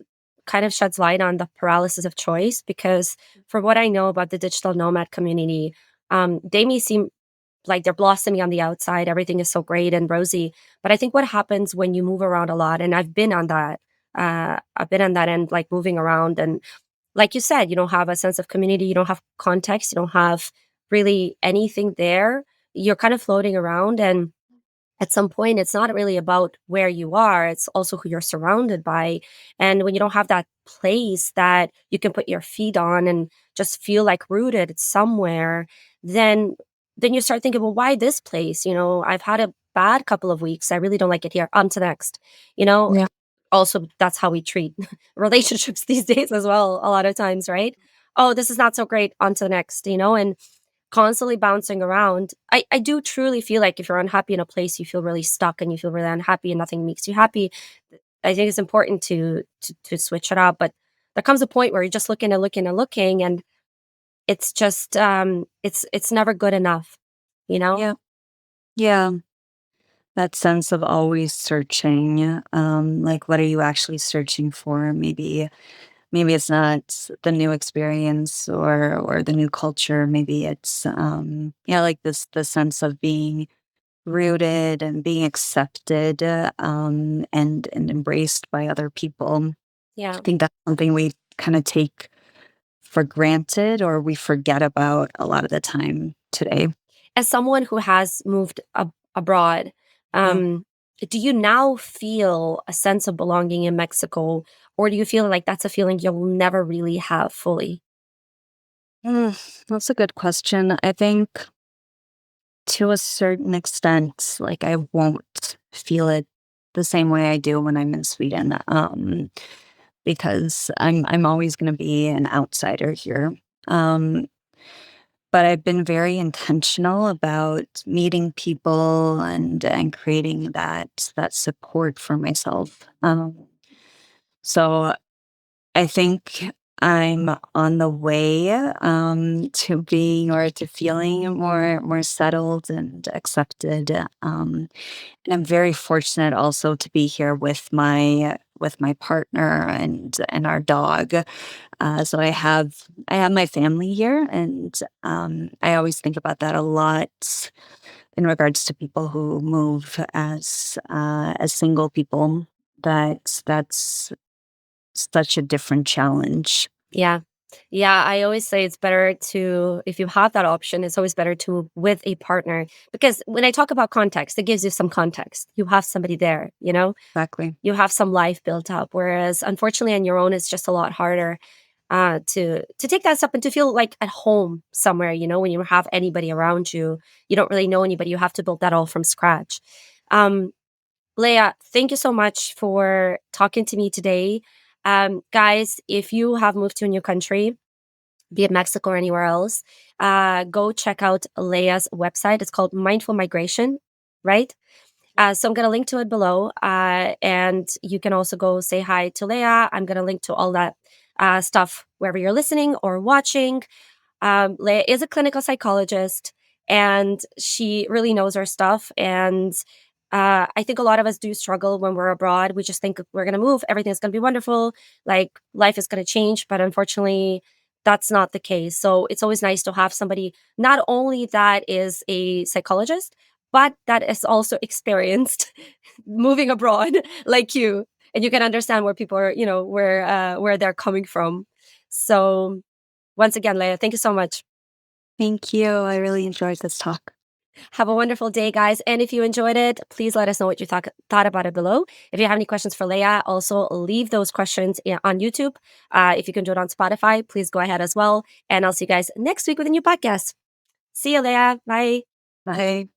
kind of sheds light on the paralysis of choice because from what I know about the digital nomad community, they may seem like they're blossoming on the outside, everything is so great and rosy, but I think what happens when you move around a lot, and I've been on that end, like moving around, and like you said, you don't have a sense of community, you don't have context, you don't have really anything there. You're kind of floating around. And at some point, it's not really about where you are, it's also who you're surrounded by. And when you don't have that place that you can put your feet on and just feel like rooted somewhere, then you start thinking, well, why this place? I've had a bad couple of weeks. I really don't like it here. On to next. You know, yeah, also, that's how we treat relationships these days as well, a lot of times, right? Oh, this is not so great. On to the next, and constantly bouncing around. I do truly feel like if you're unhappy in a place, you feel really stuck and you feel really unhappy and nothing makes you happy. I think it's important to switch it up. But there comes a point where you're just looking and looking and looking, and it's just it's never good enough, you know? yeah, yeah. That sense of always searching, like, what are you actually searching for? Maybe it's not the new experience or the new culture. Maybe it's, yeah, like the sense of being rooted and being accepted, and embraced by other people. I Yeah. think that's something we kinda take for granted, or we forget about a lot of the time today. As someone who has moved abroad, Yeah. um, do you now feel a sense of belonging in Mexico, or do you feel like that's a feeling you'll never really have fully? That's a good question. I think to a certain extent, like, I won't feel it the same way I do when I'm in Sweden, because I'm always gonna be an outsider here. Um, but I've been very intentional about meeting people and creating that support for myself. So I think I'm on the way, to being or to feeling more settled and accepted. And I'm very fortunate also to be here with my partner and our dog. So I have my family here, and I always think about that a lot in regards to people who move as single people. That's such a different challenge. Yeah. Yeah, I always say it's better to if you have that option, it's always better to move with a partner because when I talk about context, it gives you some context. You have somebody there, you know? Exactly. You have some life built up, whereas unfortunately on your own, it's just a lot harder, to take that step and to feel like at home somewhere, when you don't have anybody around you. You don't really know anybody, you have to build that all from scratch. Um, Leah, thank you so much for talking to me today. Guys, if you have moved to a new country, be it Mexico or anywhere else, go check out Leah's website. It's called Mindful Migration, right? So I'm going to link to it below. And you can also go say hi to Leah. I'm going to link to all that stuff wherever you're listening or watching. Leia is a clinical psychologist and she really knows her stuff. And I think a lot of us do struggle when we're abroad. We just think we're going to move, everything's going to be wonderful, like life is going to change. But unfortunately, that's not the case. So it's always nice to have somebody not only that is a psychologist, but that is also experienced moving abroad like you. And you can understand where people are, where they're coming from. So once again, Leia, thank you so much. Thank you. I really enjoyed this talk. Have a wonderful day, guys. And if you enjoyed it, please let us know what you thought about it below. If you have any questions for Leia, also leave those questions on YouTube. If you can do it on Spotify, please go ahead as well. And I'll see you guys next week with a new podcast. See you, Leia. Bye. Bye.